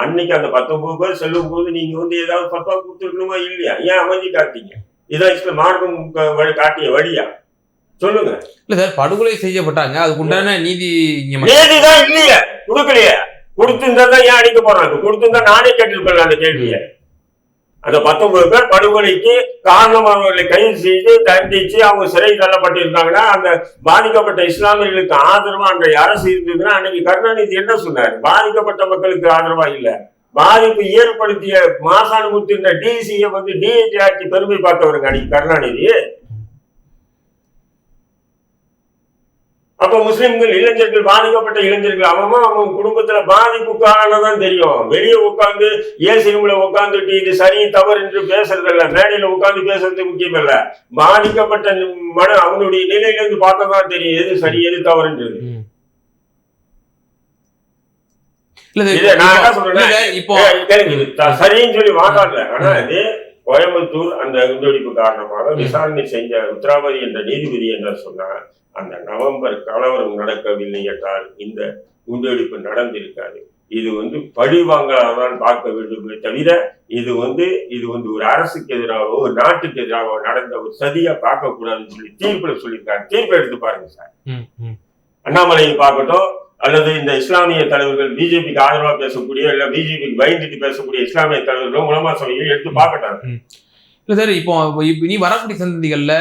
அன்னைக்கு அந்த 19 பேர் செல்லும் போது நீங்க வந்து ஏதாவது பத்தா கொடுத்துருக்கணுமா இல்லையா? ஏன் அமைதி காத்தீங்க? இதான் இஸ்லாம் மார்க்கம் காட்டிய வழியா? சொல்லுங்க. இல்ல சார், படுகொலை செய்யப்பட்டாங்க, அதுக்கு உண்டான நீதிதான் இல்லையா? கொடுக்கலையே. கொடுத்திருந்தா ஏன் அடிக்க போறாங்க? கொடுத்திருந்தா நானே கேட்டிருப்பேன் அந்த கேள்விய. அந்த 19 பேர் படுகொலைக்கு காரணமானவர்களை கைது செய்து தண்டிச்சு அவங்க சிறை தள்ளப்பட்டிருந்தாங்கன்னா, அந்த பாதிக்கப்பட்ட இஸ்லாமியர்களுக்கு ஆதரவா அன்றைய அரசு இருந்ததுன்னா அன்னைக்கு கருணாநிதி என்ன சொன்னார்? பாதிக்கப்பட்ட மக்களுக்கு ஆதரவா இல்ல, பாதிப்பு ஏற்படுத்திய மாசானுமுத்து என்ற டிசியை வந்து டிஐஜி ஆட்சி பெருமை பார்த்தவருங்க அன்னைக்கு கருணாநிதி. அப்ப முஸ்லிம்கள் இளைஞர்கள், பாதிக்கப்பட்ட இளைஞர்கள், அவங்க குடும்பத்துல பாதிப்புக்கானதான் தெரியும். வெளியே உட்கார்ந்து ஏசி ரூம்ல உட்கார்ந்துட்டு இது சரி தவறு என்று பேசுறது இல்ல, மேடையில உட்கார்ந்து பேசுறது முக்கியம் இல்ல, பாதிக்கப்பட்ட அவனுடைய நிலையிலிருந்து பார்த்ததான் தெரியும் எது சரி எது தவறுன்றது. சரின்னு சொல்லி வாதாடல. ஆனா இது கோயம்புத்தூர் அந்த குண்டுவெடிப்பு காரணமாக விசாரணை செஞ்ச உத்தராபதி என்ற நீதிபதி என்ன சொன்னார், அந்த நவம்பர் கலவரம் நடக்கவில்லை என்றால் இந்த குண்டுவெடிப்பு நடந்திருக்காது. இது வந்து பழி வாங்கலாம் பார்க்க வேண்டுமே தவிர இது வந்து ஒரு அரசுக்கு எதிராகவோ ஒரு நாட்டுக்கு எதிராகவோ நடந்த ஒரு சதியா பார்க்க கூடாதுன்னு சொல்லி தீர்ப்புல சொல்லியிருக்காரு. தீர்ப்பை எடுத்து பாருங்க சார். அண்ணாமலையை பார்க்கட்டும், அல்லது இந்த இஸ்லாமிய தலைவர்கள், பிஜேபிக்கு ஆதரவா பேசக்கூடிய இல்ல பிஜேபிக்கு பயந்துட்டு பேசக்கூடிய இஸ்லாமிய தலைவர்களும் உலமா சபையை எடுத்து பார்க்கட்டாங்க. இல்ல சார், இப்போ நீ வரக்கூடிய சந்ததிகள்ல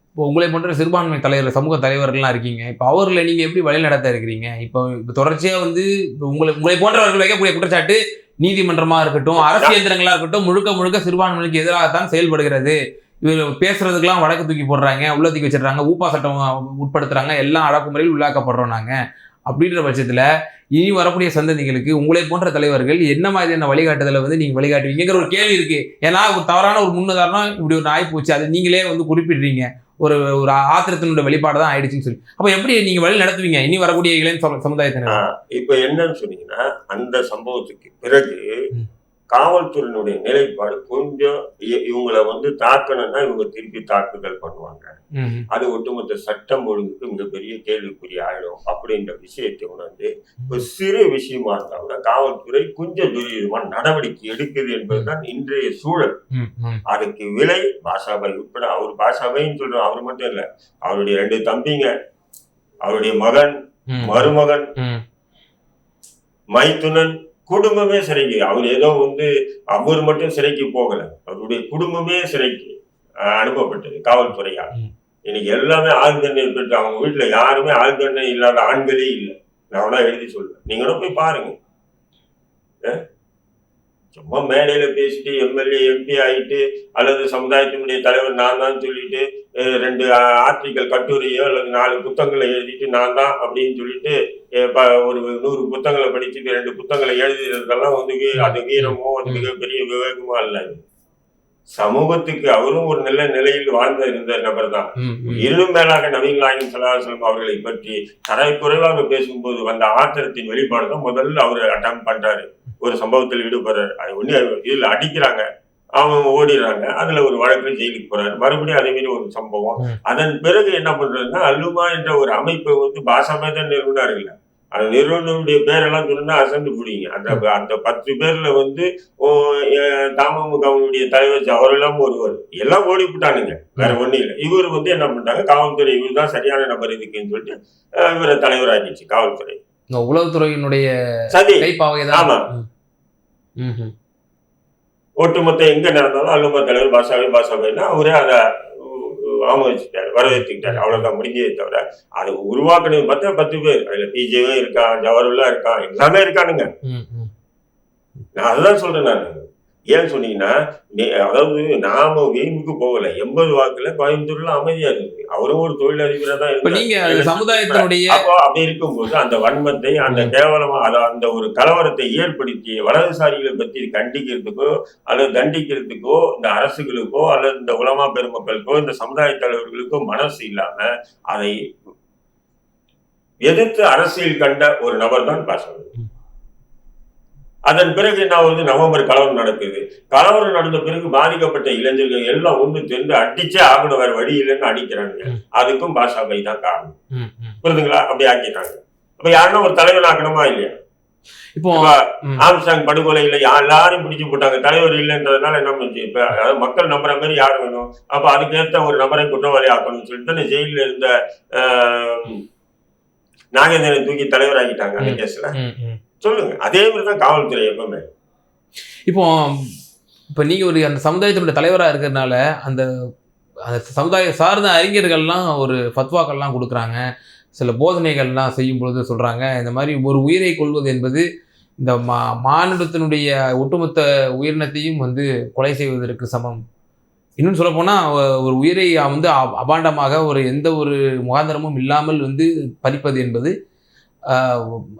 இப்போ உங்களை போன்ற சிறுபான்மை தலைவர், சமூக தலைவர்கள்லாம் இருக்கீங்க. இப்போ அவர்களை நீங்க எப்படி வழி நடத்த இருக்கிறீங்க? இப்போ தொடர்ச்சியா வந்து உங்களை போன்றவர்கள் வைக்கக்கூடிய குற்றச்சாட்டு நீதிமன்றமா இருக்கட்டும், அரசு இயந்திரங்களா இருக்கட்டும், முழுக்க சிறுபான்மைக்கு எதிராகத்தான் செயல்படுகிறது. இவர் பேசுறதுக்கெல்லாம் வழக்கு தூக்கி போடுறாங்க, உள்ள தூக்கி வச்சிடறாங்க, ஊப்பா சட்டம் உட்படுத்துறாங்க, எல்லாம் அடக்குமுறையில் உள்ளாக்கப்படுறோம் நாங்க. அப்படின்ற பட்சத்துல இனி வரக்கூடிய சந்ததிகளுக்கு உங்களை போன்ற தலைவர்கள் என்ன மாதிரியான வழிகாட்டுதலை வந்து நீங்க வழிகாட்டுவீங்கிற ஒரு கேள்வி இருக்கு. ஏன்னா ஒரு தவறான ஒரு முன்னுதாரணம் இப்படி ஒரு நாய் போச்சு, அதை நீங்களே வந்து குறிப்பிடுறீங்க, ஒரு ஆத்திரத்தினுடைய வெளிப்பாடு தான் ஆயிடுச்சுன்னு சொல்லி. அப்ப எப்படி நீங்க வழி நடத்துவீங்க இனி வரக்கூடிய இளைஞர் சமுதாயத்தினர்? இப்ப என்னன்னு சொன்னீங்கன்னா, அந்த சம்பவத்துக்கு பிறகு காவல்துறையினுடைய நிலைப்பாடு கொஞ்சம் இவங்களை வந்து தாக்கணும்னா இவங்க திருப்பி தாக்குதல் பண்ணுவாங்க, அது ஒட்டுமொத்த சட்டம் ஒழுங்குக்கு மிகப்பெரிய கேள்விக்குறி ஆயிடும் அப்படின்ற விஷயத்தை உணர்ந்து ஒரு சிறு விஷயமா இருந்தாங்கன்னா காவல்துறை கொஞ்சம் துரிதமான நடவடிக்கை எடுக்குது என்பதுதான் இன்றைய சூழல். அதுக்கு விலை பாஷாபாய் உட்பட, அவர் பாஷாபாயின்னு சொல்ற அவர் மட்டும் இல்ல, அவருடைய 2 தம்பிங்க, அவருடைய மகன், மருமகன், மைத்துனன், குடும்பமே சிறைக்கு. அவர் ஏதோ வந்து அவர் மட்டும் சிறைக்கு போகல, அவருடைய குடும்பமே சிறைக்கு அனுப்பப்பட்டது காவல்துறையால். இன்னைக்கு எல்லாமே ஆள் தண்டனை பெற்று, அவங்க வீட்டுல யாருமே ஆள் தண்டனை இல்லாத ஆண்களே இல்லை. நான் தான் எழுதி சொல்றேன், நீங்களும் போய் பாருங்க. சும்மா மேடையில பேசிட்டு எம்எல்ஏ எம்பி ஆயிட்டு அல்லது சமுதாயத்தினுடைய தலைவர் நான் தான் சொல்லிட்டு 2 ஆர்டிக்கல் கட்டுரையோ அல்லது 4 புத்தகங்களை எழுதிட்டு நான் தான் அப்படின்னு சொல்லிட்டு ஒரு 100 புத்தகங்களை படிச்சுட்டு 2 புத்தகங்களை எழுதுறதுக்கெல்லாம் வந்து அது வீரமோ அது மிகப்பெரிய விவேகமோ அல்ல. சமூகத்துக்கு அவரும் ஒரு நல்ல நிலையில் இருந்த நபர் தான். இன்னும் மேலாக நபிகள் நாயகம் ஸல்லல்லாஹு அலைஹி வஸல்லம் அவர்களை பற்றி தரக்குறைவாக பேசும்போது வந்த ஆத்திரத்தின் வெளிப்பாடு தான் முதல்ல அவர் அட்டம் பண்றாரு. ஒரு சம்பவத்தில் ஈடுபடுறாரு. அது ஒண்ணு இதுல அடிக்கிறாங்க, அவங்க ஓடிடுறாங்க, அதுல ஒரு வழக்கு ஜெயிலுக்கு போறாரு. மறுபடியும் அதே மாதிரி ஒரு சம்பவம். அதன் பிறகு என்ன பண்றதுன்னா, அல்லுமா என்ற ஒரு அமைப்பை பாஷாமே தான் நிறுவனார்கள். அந்த நிறுவனனுடைய பேரெல்லாம் சொன்னா அசந்து பிடிங்க. அந்த 10 பேர்ல தமுகவுடைய தலைவர் அவரெல்லாம் ஒருவர், எல்லாம் ஓடி விட்டானுங்க, வேற ஒண்ணு இல்லை. இவர் என்ன பண்ணிட்டாங்க, காவல்துறை இவர் தான் சரியான நபர் இதுக்குன்னு சொல்லிட்டு இவரை தலைவராக்கிச்சு காவல்துறை. உளவுத்துறையினுடைய சதி. ஆமா, ஒட்டுமொத்த எங்க நடந்தாலும் அல்லுமா தலைவர் பாஷாவைன்னா அவரே அதை ஆமோதிச்சுட்டாரு, வரவேற்றுக்கிட்டாரு. அவ்வளவுதான் முடிஞ்சதே தவிர அது உருவாக்குனது பார்த்தா 10 பேர். அதுல பிஜேவும் இருக்கா, ஜவஹர்லா இருக்கா, எல்லாமே இருக்கானுங்க. நான் அதுதான் சொல்றேன். நான் ஏன்னு சொன்னீங்கன்னா, அதாவது நாம வீம்புக்கு போகல. 80 வாக்குல கோயம்புத்தூர்ல அமைதியா இருக்கு. அவரும் ஒரு தொழிலதிபரா தான் சமுதாயத்தினுடைய அப்படி இருக்கும்போது அந்த வன்மத்தை, அந்த கேவலமா அந்த ஒரு கலவரத்தை ஏற்படுத்தி வலதுசாரிகளை பற்றி கண்டிக்கிறதுக்கோ அல்லது தண்டிக்கிறதுக்கோ இந்த அரசுகளுக்கோ அல்லது இந்த உலமா பெருமக்களுக்கோ இந்த சமுதாய தலைவர்களுக்கோ மனசு இல்லாம அதை எதிர்த்து அரசியல் கண்ட ஒரு நபர் தான் பாஷா. அதன் பிறகு என்ன ஆகுது, நவம்பர் கலவரம் நடக்குது. கலவரம் நடந்த பிறகு பாதிக்கப்பட்ட இளைஞர்கள் எல்லாம் ஒண்ணு சேர்ந்து அடிச்சே ஆகணும், வேற வழி இல்லைன்னு அடிக்கிறாங்க. அதுக்கும் பாஷாபாய் தான் காரணம். புரியுதுங்களா? அப்படி ஆக்கிட்டாங்க. அப்ப யாருன்னா ஒரு தலைவர் ஆக்கணுமா இல்லையா? இப்போ ஆம்ஸ்டாங் படுகொலையில எல்லாரும் பிடிச்சு போட்டாங்க, தலைவர் இல்லைன்றதுனால என்ன பண்ணுச்சு, இப்ப அதாவது மக்கள் நம்புற மாதிரி யார் வேணும், அப்ப அதுக்கேற்ற ஒரு நபரை குற்றவாளி ஆக்கணும்னு சொல்லிட்டு ஜெயில இருந்த நாகேந்திரன் தூக்கி தலைவர் ஆக்கிட்டாங்க அந்த கேஸ்ல. சொல்லுங்க. அதே மாதிரிதான் காவல்துறை எப்பவுமே. இப்போ நீங்க அந்த சமுதாயத்தினுடைய தலைவராக இருக்கிறதுனால அந்த சமுதாய சார்ந்த அறிஞர்கள்லாம் ஒரு ஃபத்வாக்கள்லாம் கொடுக்குறாங்க, சில போதனைகள்லாம் செய்யும் பொழுது சொல்றாங்க, இந்த மாதிரி ஒரு உயிரை கொள்வது என்பது இந்த மானுடத்தினுடைய ஒட்டுமொத்த உயிரினத்தையும் கொலை செய்வதற்கு சமம். இன்னும் சொல்ல போனா ஒரு உயிரை அபாண்டமாக எந்த ஒரு முகாந்திரமும் இல்லாமல் பறிப்பது என்பது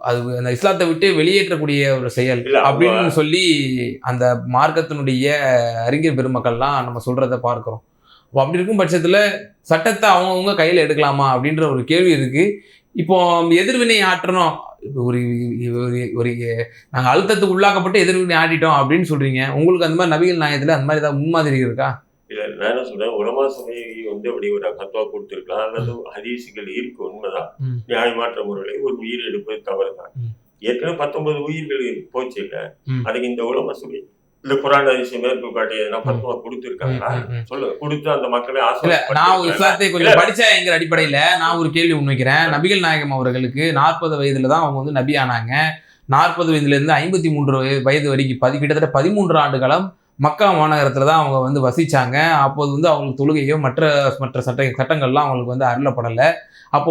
அது அந்த இஸ்லாத்தை விட்டு வெளியேற்றக்கூடிய ஒரு செயல் அப்படின்னு சொல்லி அந்த மார்க்கத்தினுடைய அறிஞர் பெருமக்கள்லாம் நம்ம சொல்றதை பார்க்கிறோம். அப்படி இருக்கும் பட்சத்துல சட்டத்தை அவங்கவுங்க கையில எடுக்கலாமா அப்படின்ற ஒரு கேள்வி இருக்கு. இப்போ எதிர்வினை ஆற்றணும், ஒரு ஒரு நாங்கள் அழுத்தத்துக்கு உள்ளாக்கப்பட்டு எதிர்வினை ஆட்டிட்டோம் அப்படின்னு சொல்றீங்க. உங்களுக்கு அந்த மாதிரி நபிகள் நாயகத்துல அந்த மாதிரி ஏதாவது முன்மாதிரி இருக்கா? இல்ல, நான் என்ன சொல்றேன், உலமா சபை அப்படி ஒரு ஃபத்வா கொடுத்திருக்கலாம், அல்லது ஹதீசுகள் இருக்கு, உண்மைதான். நியாயமாற்ற முறையில் ஒரு உயிர் எடுப்பது தவறுதான். ஏற்கனவே 19 உயிர்கள் போச்சு இல்ல, அதுக்கு இந்த உலமா சபை இந்த குர்ஆன் ஹதீஸை மேற்கோள் காட்டி எதனா ஃபத்வா கொடுத்திருக்காங்களா? சொல்லுங்க. கொடுத்து அந்த மக்களை நான் இஸ்லாத்தை கொஞ்சம் படிச்ச என்கிற அடிப்படையில நான் ஒரு கேள்வி முன்வைக்கிறேன். நபிகள் நாயகம் அவர்களுக்கு 40 வயதுல தான் அவங்க நபி ஆனாங்க. 40 வயதுல இருந்து 53 வயது வரைக்கும் கிட்டத்தட்ட 13 ஆண்டு காலம் மக்கா மாநகரத்துல தான் அவங்க வசிச்சாங்க. அப்போது அவங்களுக்கு தொழுகையோ மற்ற சட்டங்கள்லாம் அவங்களுக்கு அருளப்படலை. அப்போ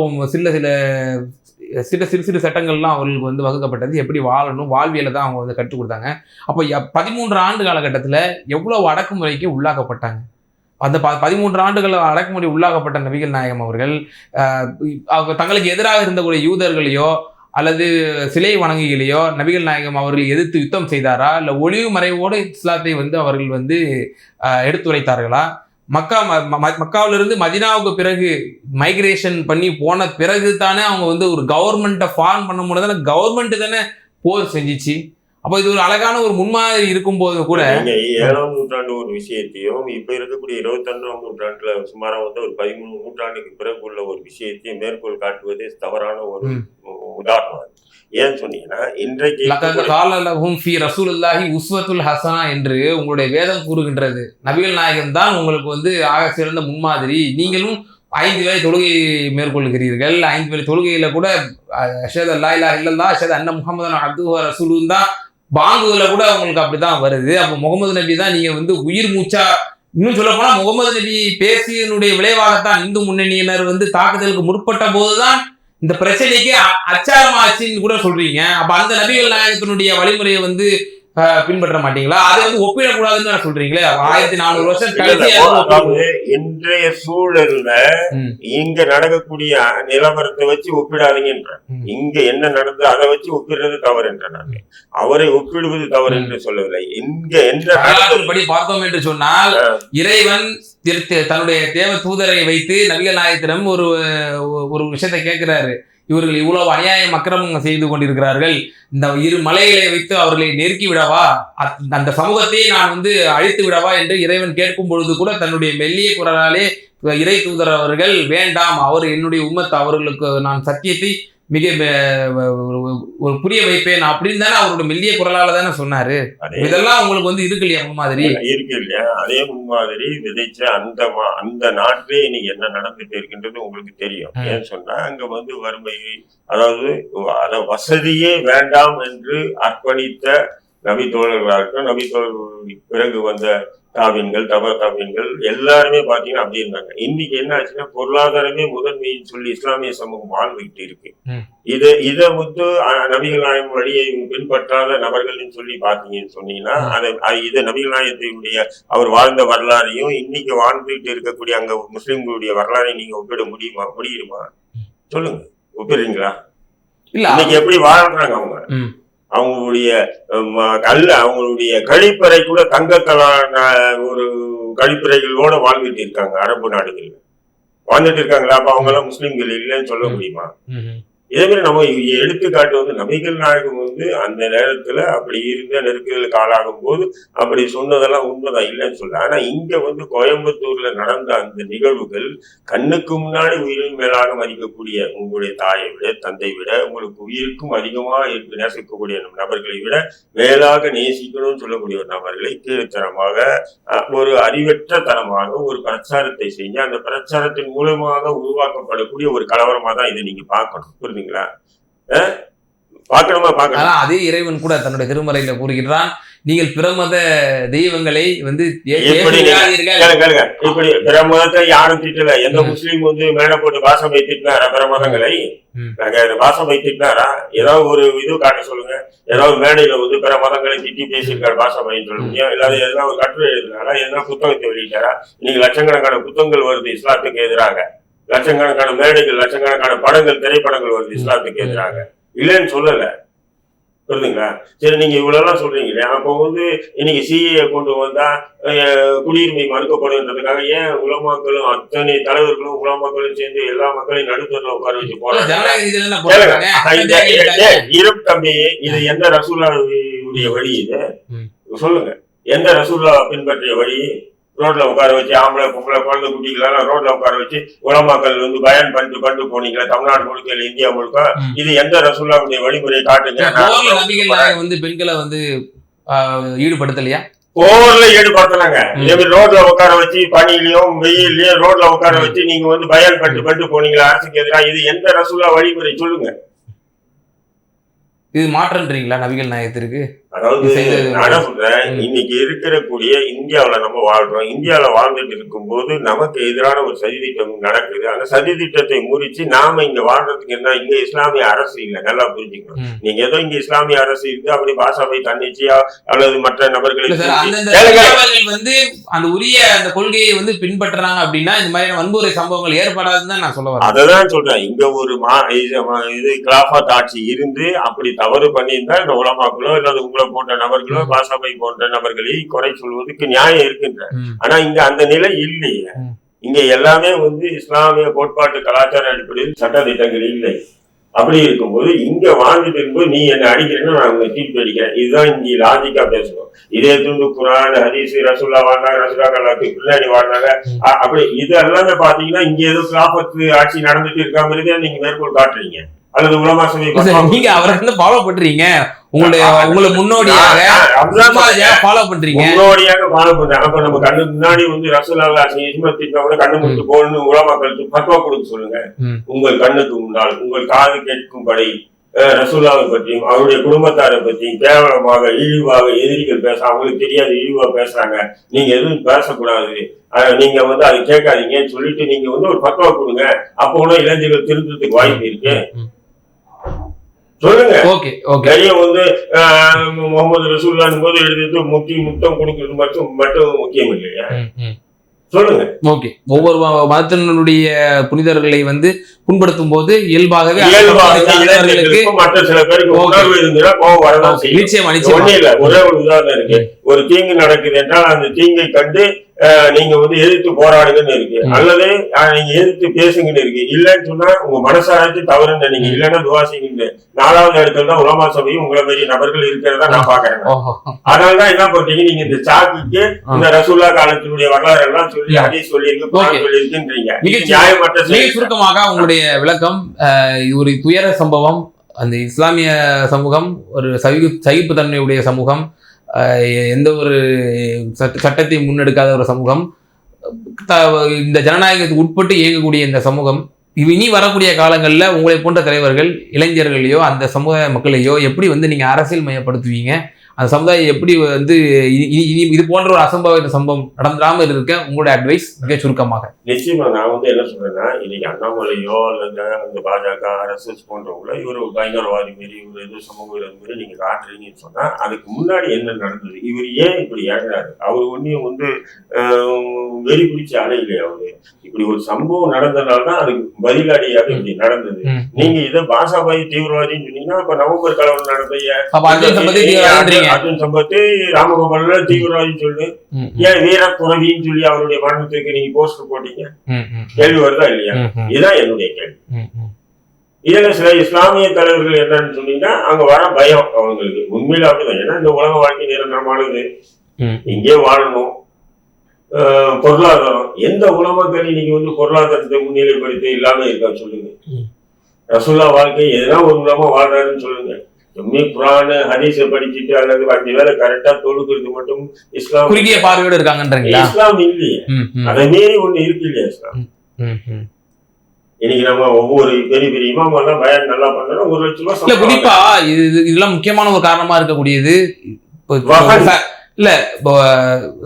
சிறு சட்டங்கள்லாம் அவர்களுக்கு வகுக்கப்பட்டது, எப்படி வாழணும், வாழ்வியலை தான் அவங்க கற்றுக் கொடுத்தாங்க. அப்போ 13 ஆண்டு காலகட்டத்தில் எவ்வளவு அடக்குமுறைக்கு உள்ளாக்கப்பட்டாங்க. அந்த 13 ஆண்டுகள் அடக்குமுறை உள்ளாக்கப்பட்ட நபிகள் நாயகம் அவர்கள் தங்களுக்கு எதிராக இருந்தக்கூடிய யூதர்களையோ அல்லது சிலை வணங்கிகளையோ நபிகள் நாயகம் அவர்கள் எதிர்த்து யுத்தம் செய்தாரா, இல்லை ஒளிவு மறைவோடு இஸ்லாத்தை அவர்கள் எடுத்துரைத்தார்களா? மக்காவிலிருந்து மதினாவுக்கு பிறகு மைக்ரேஷன் பண்ணி போன பிறகு தானே அவங்க ஒரு கவர்மெண்ட்டை ஃபார்ம் பண்ண முடியாது தானே, கவர்மெண்ட் தானே போர் செஞ்சிச்சு. அப்போ இது ஒரு அழகான ஒரு முன்மாதிரி இருக்கும்போது கூட 7ஆம் நூற்றாண்டு ஒரு விஷயத்தையும் இப்ப இருக்கக்கூடிய 21ஆம் நூற்றாண்டுல சுமாரா ஒரு 13 நூற்றாண்டுக்கு பிறகு உள்ள ஒரு விஷயத்தையும் மேற்கோள் காட்டுவதே தவறான ஒரு உதாரணம். ஏன்னு சொன்னீங்கன்னா, இன்றைக்கு என்று உங்களுடைய வேதம் கூறுகின்றது. நபிகள் நாயகம் தான் உங்களுக்கு ஆக சிறந்த முன்மாதிரி. நீங்களும் 5 வேளை தொழுகை மேற்கொள்கிறீர்கள். 5 வேளை தொழுகையில கூட அஷ்ஹது அல்லா இலாஹ இல்லல்லாஹ் அஷ்ஹது அன்ன முஹம்மதன் அப்துஹு வ ரசூலுஹு தான் பாங்குல கூட உங்களுக்கு அப்படிதான் வருது. அப்போ முகமது நபி தான் நீங்க உயிர் மூச்சா, இன்னும் சொல்ல போனா முகமது நபி பேசியனுடைய விளைவாகத்தான் இந்து முன்னணியினர் தாக்குதலுக்கு முற்பட்ட போதுதான் இந்த பிரச்சனைக்கு அச்சாரமாச்சின்னு கூட சொல்றீங்க. அப்ப அந்த நபிகள் நாயகத்தினுடைய வழிமுறையை பின்பற்ற மாட்டீங்களா? அதை வந்து ஒப்பிடக்கூடாதுன்னு நான் சொல்றீங்களே, 1400 வருஷம் அதாவது இன்றைய சூழல்ல இங்க நடக்கக்கூடிய நிலவரத்தை வச்சு ஒப்பிடாதீங்கன்ற. இங்க என்ன நடந்தது அதை வச்சு ஒப்பிடுறது தவறு என்ற நான் அவரை ஒப்பிடுவது தவறு என்று சொல்லவில்லை. இங்க என்ன படி பார்த்தோம் என்று சொன்னால், இறைவன் தன்னுடைய தேவ தூதரை வைத்து நபிகள் நாயகத்திடம் ஒரு விஷயத்தை கேட்கிறாரு. இவர்கள் இவ்வளவு அநியாயம் அக்கிரமம் செய்து கொண்டிருக்கிறார்கள், இந்த இரு மலைகளை வைத்து அவர்களை நெருக்கி விடவா, அந்த சமூகத்தை நான் வந்து அழித்து விடவா என்று இறைவன் கேட்கும் பொழுது கூட தன்னுடைய மெல்லிய குரலாலே இறை தூதர் அவர்கள் வேண்டாம், அவர் என்னுடைய உம்மத், அவர்களுக்கு நான் சத்தியத்தை மிக ஒரு புரிய வைப்பேன் அப்படின்னு தானே அவருடைய மெல்லிய குரலால தானே சொன்னாரு. இதெல்லாம் உங்களுக்கு வந்து இருக்கு இல்லையா முன்மாதிரி? இருக்கு இல்லையா? அதே முன்மாதிரி விதைச்ச அந்த நாட்டிலே இன்னைக்கு என்ன நடந்துட்டு இருக்கின்றது உங்களுக்கு தெரியும். ஏன்னு சொன்னா அங்க வந்து வறுமை, அதாவது வசதியே வேண்டாம் என்று அர்ப்பணித்த நபித்தோழர்களாக இருக்கட்டும், நபித்தோழர்களுக்கு பிறகு வந்த தாவின்கள், தாவின்கள் எல்லாருமே பாத்தீங்கன்னா அப்படி இருந்தாங்க. இன்னைக்கு என்ன ஆச்சுன்னா பொருளாதாரமே முதன்மைன்னு சொல்லி இஸ்லாமிய சமூகம் வாழ்ந்துகிட்டு இருக்கு. இதை வந்து நபிகள் நாயகம் வழியை பின்பற்றாத நபர்கள்னு சொல்லி பாத்தீங்கன்னு சொன்னீங்கன்னா இது நபிகள் நாயகத்தினுடைய அவர் வாழ்ந்த வரலாறையும் இன்னைக்கு வாழ்ந்துகிட்டு இருக்கக்கூடிய அங்க முஸ்லிம்களுடைய வரலாறையும் நீங்க ஒப்பிட முடியுமா? சொல்லுங்க, ஒப்பிடுறீங்களா? இன்னைக்கு எப்படி வாழ்றாங்க அவங்க? அவங்களுடைய அவங்களுடைய கழிப்பறை கூட தங்கத்தலான ஒரு கழிப்பறைகளோட வாழ்ந்துட்டு இருக்காங்க. அரபு நாடுகள்ல வாழ்ந்துட்டு இருக்காங்களா? அப்ப அவங்க எல்லாம் முஸ்லிம்கள் இல்லைன்னு சொல்ல முடியுமா? இதே மாதிரி நம்ம எடுத்துக்காட்டு வந்து நபிகள் நாயகம் வந்து அந்த நேரத்துல அப்படி இருந்த நெருக்கடிகளுக்கு ஆளாகும் போது அப்படி சொன்னதெல்லாம் உண்மைதான், இல்லைன்னு சொல்ல. ஆனா இங்க வந்து கோயம்புத்தூர்ல நடந்த அந்த நிகழ்வுகள் கண்ணுக்கு முன்னாடி உயிரின் மேலாக மதிக்கக்கூடிய உங்களுடைய தாயை விட, தந்தை விட, உங்களுக்கு உயிருக்கும் அதிகமா நேசிக்கக்கூடிய நபர்களை விட மேலாக நேசிக்கணும்னு சொல்லக்கூடிய ஒரு நபர்களை கீழ்த்தனமாக ஒரு அறிவற்ற தனமாக ஒரு பிரச்சாரத்தை செஞ்சு அந்த பிரச்சாரத்தின் மூலமாக உருவாக்கப்படக்கூடிய ஒரு கலவரமா தான் இதை நீங்க பார்க்கணும். புரியுதுங்களா? அதே இறைவன் கூட தன்னுடைய திருமறையில கூறுகிறான், நீங்கள் பிரமத தெய்வங்களை வந்து இப்படி பிற மதத்தை யாரும் திட்டல. எந்த முஸ்லீம் வந்து மேல போட்டு பாசம் வைத்திட்டாரா? பிற மதங்களை பாசம் வைத்திட்டாரா? ஏதாவது ஒரு இது காட்ட சொல்லுங்க. ஏதாவது மேடையில வந்து பிற மதங்களை திட்டி பேசியிருக்காரு பாசம் வைன்னு சொல்ல முடியும்? இல்லாத எதனா ஒரு கட்டுரை எழுதினாரா? எதனா புத்தகத்தை வெளியிட்டாரா? இன்னைக்கு லட்சக்கணக்கான புத்தகங்கள் வருது இஸ்லாத்துக்கு எதிராக, லட்சக்கணக்கான மேடைகள், லட்சக்கணக்கான படங்கள், திரைப்படங்கள் வருது இஸ்லாத்துக்கு எதிராக, இல்லைன்னு சொல்லல. புரியுதுங்களா? சரி, நீங்க இவ்வளவு சொல்றீங்க. அப்போ வந்து இன்னைக்கு சிஏ கொண்டு வந்தா குடியுரிமை மறுக்கப்படுன்றதுக்காக ஏன் உலமாக்களும் அத்தனை தலைவர்களும் உலமாக்களும் சேர்ந்து எல்லா மக்களையும் நடுத்தர உட்கார வச்சு போறாங்க? இரும் தம்பி, இது எந்த ரசூலுல்லாஹ்வுடைய வழி? இது சொல்லுங்க, எந்த ரசூலுல்லாஹ் பின்பற்றிய வழி? ரோட்ல உட்கார வச்சு ஆம்பளை பொம்பளை குழந்தை குட்டிகளெல்லாம் ரோட்ல உட்கார வச்சு உலமாக்கள் வந்து பயன் பண்ணிட்டு போனீங்களா தமிழ்நாடு முழுக்க இல்ல இந்தியா முழுக்க? இது எந்த ரசூலுல்லாஹ்வுடைய வழிமுறையை காட்டுங்க. வந்து பெண்களை வந்து ஈடுபடுத்தலையா? போர்ல ஈடுபடுத்தினாங்க. இதே மாதிரி ரோட்ல உட்கார வச்சு பனியிலயும் வெயிலையும் ரோட்ல உட்கார வச்சு நீங்க வந்து பயன் பண்ணிட்டு போனீங்களா அரசுக்கு எதிராக? இது எந்த ரசூலுல்லாஹ் வழிமுறை சொல்லுங்க. இது மாற்றன்றீங்களா நபிகள் நாயகத்திற்கு? அதாவது நான் சொல்றேன், இன்னைக்கு இருக்கக்கூடிய இந்தியாவில நம்ம வாழ்றோம். இந்தியாவில வாழ்ந்துட்டு இருக்கும் போது நமக்கு எதிரான ஒரு சதித்திட்டம் நடக்குது. அந்த சதித்திட்டத்தை முறிச்சு நாம இங்க வாழ்றதுக்கு என்ன, இங்க இஸ்லாமிய அரசு இல்லை. நல்லா புரிஞ்சுக்கணும். நீங்க ஏதோ இங்க இஸ்லாமிய அரசு இருக்கு அப்படி பாஷாவை தன்னிச்சையா அல்லது மற்ற நபர்களை வந்து அந்த உரிய அந்த கொள்கையை வந்து பின்பற்றுறாங்க அப்படின்னா இந்த மாதிரியான வன்முறை சம்பவங்கள் ஏற்படாதுன்னு தான் நான் சொல்ல வரேன். அதான் சொல்றேன். இங்க ஒரு இது கிலாஃபத் ஆட்சி இருந்து அப்படி தவறு பண்ணியிருந்தா இந்த உலமாக்களோ இல்லாத உங்களை போன்ற நபர்களோ பாசாபை போன்ற நபர்களை குறை சொல்வதற்கு நியாயம் இருக்கின்ற. ஆனா இங்க அந்த நிலை இல்லையே. இங்க எல்லாமே வந்து இஸ்லாமிய கோட்பாட்டு கலாச்சார அடிப்படையில் சட்ட திட்டங்கள் இல்லை. அப்படி இருக்கும்போது இங்க வாழ்ந்துட்டு இருக்கும்போது நீ என்ன அடிக்கிறேன்னு நான் உங்க தீர்ப்பு அடிக்கிறேன். இதுதான் இங்க லாஜிக்கா பேசணும். இதே துண்டு குரான் ஹதீஸ் ரசூல்லா வாழ்ந்தாங்க, ரசூலா கல்லாக்கு பின்னாடி வாழ்ந்தாங்க. அப்படி இது எல்லாமே பாத்தீங்கன்னா இங்க ஏதோ கிலாஃபத் ஆட்சி நடந்துட்டு இருக்காங்கிறதே நீங்க மேற்கோள் காட்டுறீங்க. அல்லது உலமா சபை நீங்க அவரை வந்து ஃபாலோ பண்றீங்க, உங்களை முன்னோடியாக ஃபாலோ பண்றீங்க. முன்னோடியாக ஃபாலோ பண்றாங்க. அப்ப நம்ம கண்ணு முன்னாடி வந்து ரசூலுல்லாஹ் இஸ்மத்தின் கூட கண்ணு முடித்து போகணும்னு உலமாக்களுக்கு ஃபத்வா கொடுக்க சொல்லுங்க. உங்கள் கண்ணுக்கு முன்னால் உங்கள் காது கேட்கும்படி ரசூலுல்லாஹ் பற்றியும் அவருடைய குடும்பத்தாரை பற்றியும் கேவலமாக இழிவாக எதிரிகள் பேச, அவங்களுக்கு தெரியாது இழிவா பேசுறாங்க, நீங்க எதுவும் பேசக்கூடாது, நீங்க வந்து அதை கேட்காதீங்கன்னு சொல்லிட்டு நீங்க வந்து ஒரு ஃபத்வா கொடுங்க. அப்போ இளைஞர்கள் திருத்தத்துக்கு வாய்ப்பு இருக்கு. சொல்லுங்க. Okay okay. நிறைய வந்து முகமது ரசூலுல்லாஹ் போது எழுதிட்டு முத்தம் கொடுக்கிறது மட்டும் முக்கியம் இல்லையா? சொல்லுங்க. ஓகே. ஒவ்வொரு மதத்தினுடைய புனிதர்களை வந்து புண்படுத்தும் போது இயல்பாகவே மற்ற சில பேருக்கு உணர்வு இருந்தா கோபம் வரதான் செய்யும். ஒண்ணு இல்ல, ஒரே ஒரு உதாரணம் இருக்கு. ஒரு தீங்கு நடக்குது என்றால் அந்த தீங்கை கண்டு நீங்க வந்து எதிர்த்து போராடுங்கன்னு இருக்கு, அல்லது நீங்க எதிர்த்து பேசுங்கன்னு இருக்கு. இல்லன்னு சொன்னா உங்க மனசாட்சி தவறுன்னு நீங்க இல்லைன்னா துவாசிங்கன்னு 4வது இடத்துல தான் உலமா சபையும் உங்களை பெரிய நபர்கள் இருக்கிறதா நான் பாக்குறேன். அதனாலதான் என்ன பண்றீங்க, நீங்க இந்த சாக்குக்கு இந்த ரசூல்லா காலத்தினுடைய வரலாறு எல்லாம் சொல்லி அதே சொல்லியிருக்குன்றீங்க. நியாயமற்ற சுருக்கமாக உங்களுடைய விளக்கம். ஒரு துயர சம்பவம். அந்த இஸ்லாமிய சமூகம் ஒரு சகிப்புத்தன்மையுடைய சமூகம், எந்த ஒரு சட்டத்தை முன்னெடுக்காத ஒரு சமூகம், இந்த ஜனநாயகத்துக்கு உட்பட்டு இயங்கக்கூடிய இந்த சமூகம் இனி வரக்கூடிய காலங்களில் உங்களை போன்ற தலைவர்கள் இளைஞர்களையோ அந்த சமூக மக்களையோ எப்படி வந்து நீங்கள் அரசியல் மயப்படுத்துவீங்க? அந்த சமுதாயம் எப்படி வந்து இது போன்ற ஒரு அசம்பாவித சம்பவம் நடந்துடாமல் இருக்க உங்களுடைய அட்வைஸ் மிக சுருக்கமாக? நிச்சயமா நான் வந்து என்ன சொல்றேன்னா, இன்னைக்கு அண்ணாமலையோ அல்லது அந்த பாஜக RSS போன்றவங்களோ இவர் ஒரு பயங்கரவாதி மாரி ஒரு ஏதோ சமூக விரோதி மாரி நீங்க காட்டுறீங்கன்னு சொன்னா அதுக்கு முன்னாடி என்ன நடந்தது, இவர் ஏன் இப்படி ஏறாரு? அவர் ஒன்னையும் வந்து வெறி பிடிச்ச அலையிலே அவரு இப்படி ஒரு சம்பவம் நடந்ததுனால்தான் அதுக்கு பதிலடியாக இப்படி நடந்தது. நீங்க இதை பாசாபாய் தீவிரவாதின்னு சொன்னீங்கன்னா அப்ப நவம்பர் கலவரம் நடந்த அர்ஜுன் சம்பத்து ராமகோபால தீவிரவாதி சொல்லு, ஏன் வீர துறவின்னு சொல்லி அவருடைய மரணத்துக்கு நீங்க போஸ்டர் போட்டீங்க? கேள்வி வருதா இல்லையா? இதுதான் என்னுடைய கேள்வி. இதுல சில இஸ்லாமிய தலைவர்கள் என்னன்னு சொன்னீங்கன்னா அங்க வர பயம் அவங்களுக்கு உண்மையில அப்படிதான். ஏன்னா இந்த உலக வாழ்க்கை நிரந்தரமானது, இங்கே வாழணும், பொருளாதாரம். எந்த உலகத்தில் நீங்க வந்து பொருளாதாரத்தை முன்னிலைப்படுத்தி இல்லாம இருக்கா சொல்லுங்க? ரசூல்லா வாழ்க்கை எதனா ஒரு உலகமா வாழ்றாருன்னு சொல்லுங்க. குர்ஆன் ஹதீஸை படிச்சுட்டு அல்லது 5 வேளை கரெக்டா தொழுகிறது மட்டும் இஸ்லாம் குறுகிய பார்வையோடு இருக்காங்கன்றீங்களா? இஸ்லாம் இல்லையே, அதை மீறி ஒண்ணு இருக்கு இல்லையா இஸ்லாம்? இன்னைக்கு நம்ம ஒவ்வொரு பெரிய பெரிய இமாம் எல்லாம் பயான் நல்லா பண்ணணும், 1 லட்சம் ரூபாய். குறிப்பா இதெல்லாம் முக்கியமான ஒரு காரணமா இருக்கக்கூடியது இல்ல. இப்போ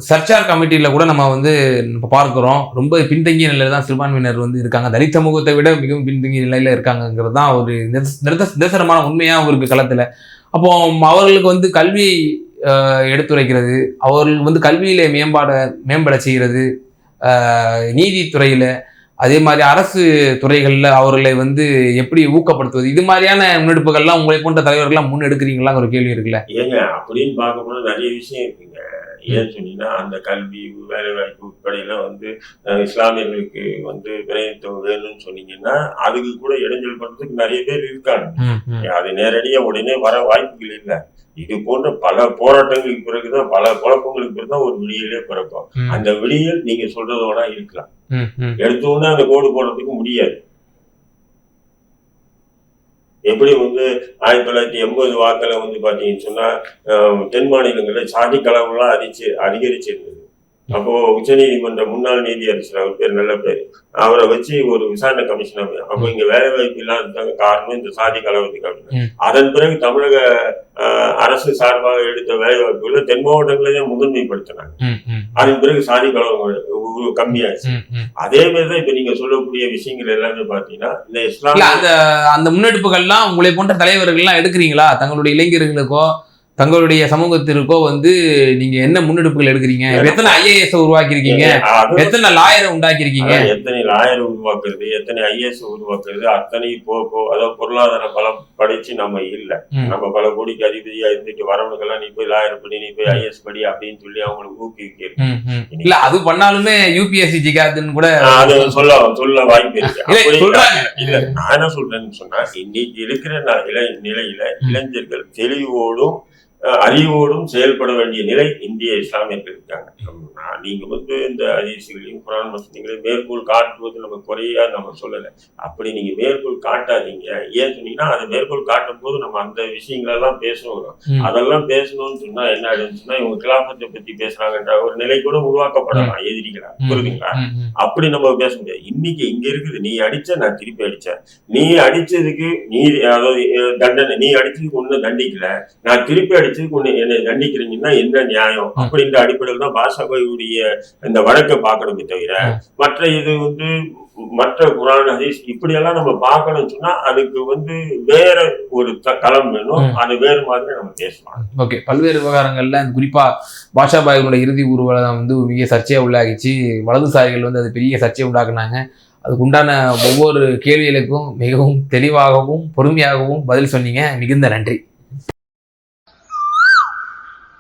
சர்ச்சார் கமிட்டியில கூட நம்ம வந்து இப்ப பார்க்கிறோம், ரொம்ப பின்தங்கிய நிலையில தான் சிறுபான்மையினர் வந்து இருக்காங்க. தலித் சமூகத்தை விட மிகவும் பின்தங்கிய நிலையில இருக்காங்கிறது தான் ஒரு நிதர்சனமான உண்மையா இருக்கு களத்துல. அப்போ அவர்களுக்கு வந்து கல்வி எடுத்துரைக்கிறது, அவர்கள் வந்து கல்வியில மேம்பட செய்கிறது, நீதித்துறையில அதே மாதிரி அரசு துறைகள்ல அவர்களை வந்து எப்படி ஊக்கப்படுத்துவது, இது மாதிரியான முன்னெடுப்புகள்லாம் உங்களை போன்ற தலைவர்கள்லாம் முன்னெடுக்கிறீங்களான்னு ஒரு கேள்வி இருக்குல்ல? ஏங்க அப்படின்னு பார்க்கும்போது நிறைய விஷயம் இருக்குங்க. ஏன்னு சொன்னீங்கன்னா அந்த கல்வி வேலை வாய்ப்பு உட்படையில வந்து இஸ்லாமியர்களுக்கு வந்து பிரதிநிதித்துவம் வேணும்னு சொன்னீங்கன்னா அதுக்கு கூட இடைஞ்சல் பண்றதுக்கு நிறைய பேர் இருக்காங்க. அது நேரடியா உடனே வர வாய்ப்புகள் இல்லை. இது போன்ற பல போராட்டங்களுக்கு பிறகுதான், பல குழப்பங்களுக்கு பிறகுதான் ஒரு விடியலே பிறக்கும். அந்த விடியல் நீங்க சொல்றதோட இருக்கலாம், எடுத்தோன்னே அந்த கோடு போடுறதுக்கு முடியாது. எப்படி வந்து 1980 வாக்குல வந்து பாத்தீங்கன்னு சொன்னா தென் மாநிலங்கள்ல சாதி கலவரம்லாம் அதிகரிச்சிருந்தது. அப்போ உச்ச நீதிமன்ற முன்னாள் நீதியரசர், அவர் பேர் நல்ல பேர், அவரை வச்சு ஒரு விசாரணை கமிஷன் அமையும். அப்போ இங்க வேலை வாய்ப்பு இல்லாததாங்க காரணம் இந்த சாதி கலவரத்துக்கு அப்படின்னு. அதன் பிறகு தமிழக அரசு சார்பாக எடுத்த வேலை வாய்ப்புகளை தென் மாவட்டங்களே முதன்மைப்படுத்தினாங்க. அதன் பிறகு சாதி கலவரம் கம்மியாச்சு. அதே மாதிரிதான் இப்ப நீங்க சொல்லக்கூடிய விஷயங்கள் எல்லாமே பாத்தீங்கன்னா இந்த இஸ்லாம் அந்த முன்னெடுப்புகள்லாம் உங்களை போன்ற தலைவர்கள்லாம் எடுக்கிறீங்களா? தங்களுடைய இளைஞர்களுக்கோ தங்களுடைய சமூகத்திற்கோ வந்து நீங்க என்ன முன்னெடுப்புகள் எடுக்கிறீங்க? எத்தனை IAS உருவாக்கிருக்கீங்க, எத்தனை லாயரை உண்டாக்கிருக்கீங்க? எத்தனை லாயரை உருவாக்குறது, எத்தனை IAS உருவாக்குறது, அத்தனை அதாவது பொருளாதார பலம் படிச்சு நம்ம இல்ல. நம்ம பல கோடிக்கு அதிபதியா இருந்துட்டு வரவனுக்கெல்லாம் நீ போய் லாயர் படி, நீ போய் IAS படி அப்படின்னு சொல்லி அவங்களுக்கு ஊக்குவிக்கிறது இல்ல. அது பண்ணாலுமே UPSC ஜிகாதுன்னு கூட அது சொல்ல வாய்ப்பு இருக்கு. இல்ல நான் என்ன சொல்றேன்னு சொன்னா, இன்னைக்கு இருக்கிற நிலையில இளைஞர்கள் தெளிவோடும் அறிவோடும் செயல்பட வேண்டிய நிலை இந்திய இஸ்லாமியர்கள் இருக்காங்க. நீங்க வந்து இந்த ஹதீஸ்களையும் குர்ஆன் வசனங்களையும் மேற்கோள் காட்டுவது நம்ம குறையா நம்ம சொல்லலை. அப்படி நீங்க மேற்கோள் காட்டாதீங்க. ஏன் சொன்னீங்கன்னா அதை மேற்கோள் காட்டும் போது நம்ம அந்த விஷயங்களெல்லாம் பேசணும். அதெல்லாம் பேசணும்னு சொன்னா என்ன ஆயிடுன்னு சொன்னா இவங்க கிலாபத்தை பத்தி பேசுறாங்கன்ற ஒரு நிலை கூட உருவாக்கப்படலாம் எதிரிகளா, புரியுதுங்களா? அப்படி நம்ம பேச முடியாது. இன்னைக்கு இங்க இருக்குது, நீ அடிச்ச நான் திருப்பி அடிச்சேன், நீ அடிச்சதுக்கு நீ அதாவது தண்டனை, நீ அடிச்சதுக்கு ஒன்னும் தண்டிக்கல, நான் திருப்பி அடிச்சதுக்கு ஒண்ணு என்னை தண்டிக்கிறீங்கன்னா என்ன நியாயம்? அப்படின்ற அடிப்படையில் தான் பாஷாபாயுடைய இந்த வழக்கை பார்க்கணுமே தவிர மற்ற இது வந்து மற்ற குர்ஆன் ஹதீஸ் இப்படியெல்லாம் நம்ம பார்க்கணும்னு சொன்னா அதுக்கு வந்து வேற ஒரு களம் வேணும். அது வேறு மாதிரி நம்ம பேசலாம். ஓகே, பல்வேறு விவகாரங்கள்ல குறிப்பா பாஷா பாயினுடைய இறுதி ஊர்வலம் வந்து மிக சர்ச்சையை உள்ளாகிச்சு. வலதுசாரிகள் வந்து அது பெரிய சர்ச்சையை உண்டாக்குனாங்க. அதுக்கு உண்டான ஒவ்வொரு கேள்விகளுக்கும் மிகவும் தெளிவாகவும் பொறுமையாகவும் பதில் சொன்னீங்க. மிகுந்த நன்றி.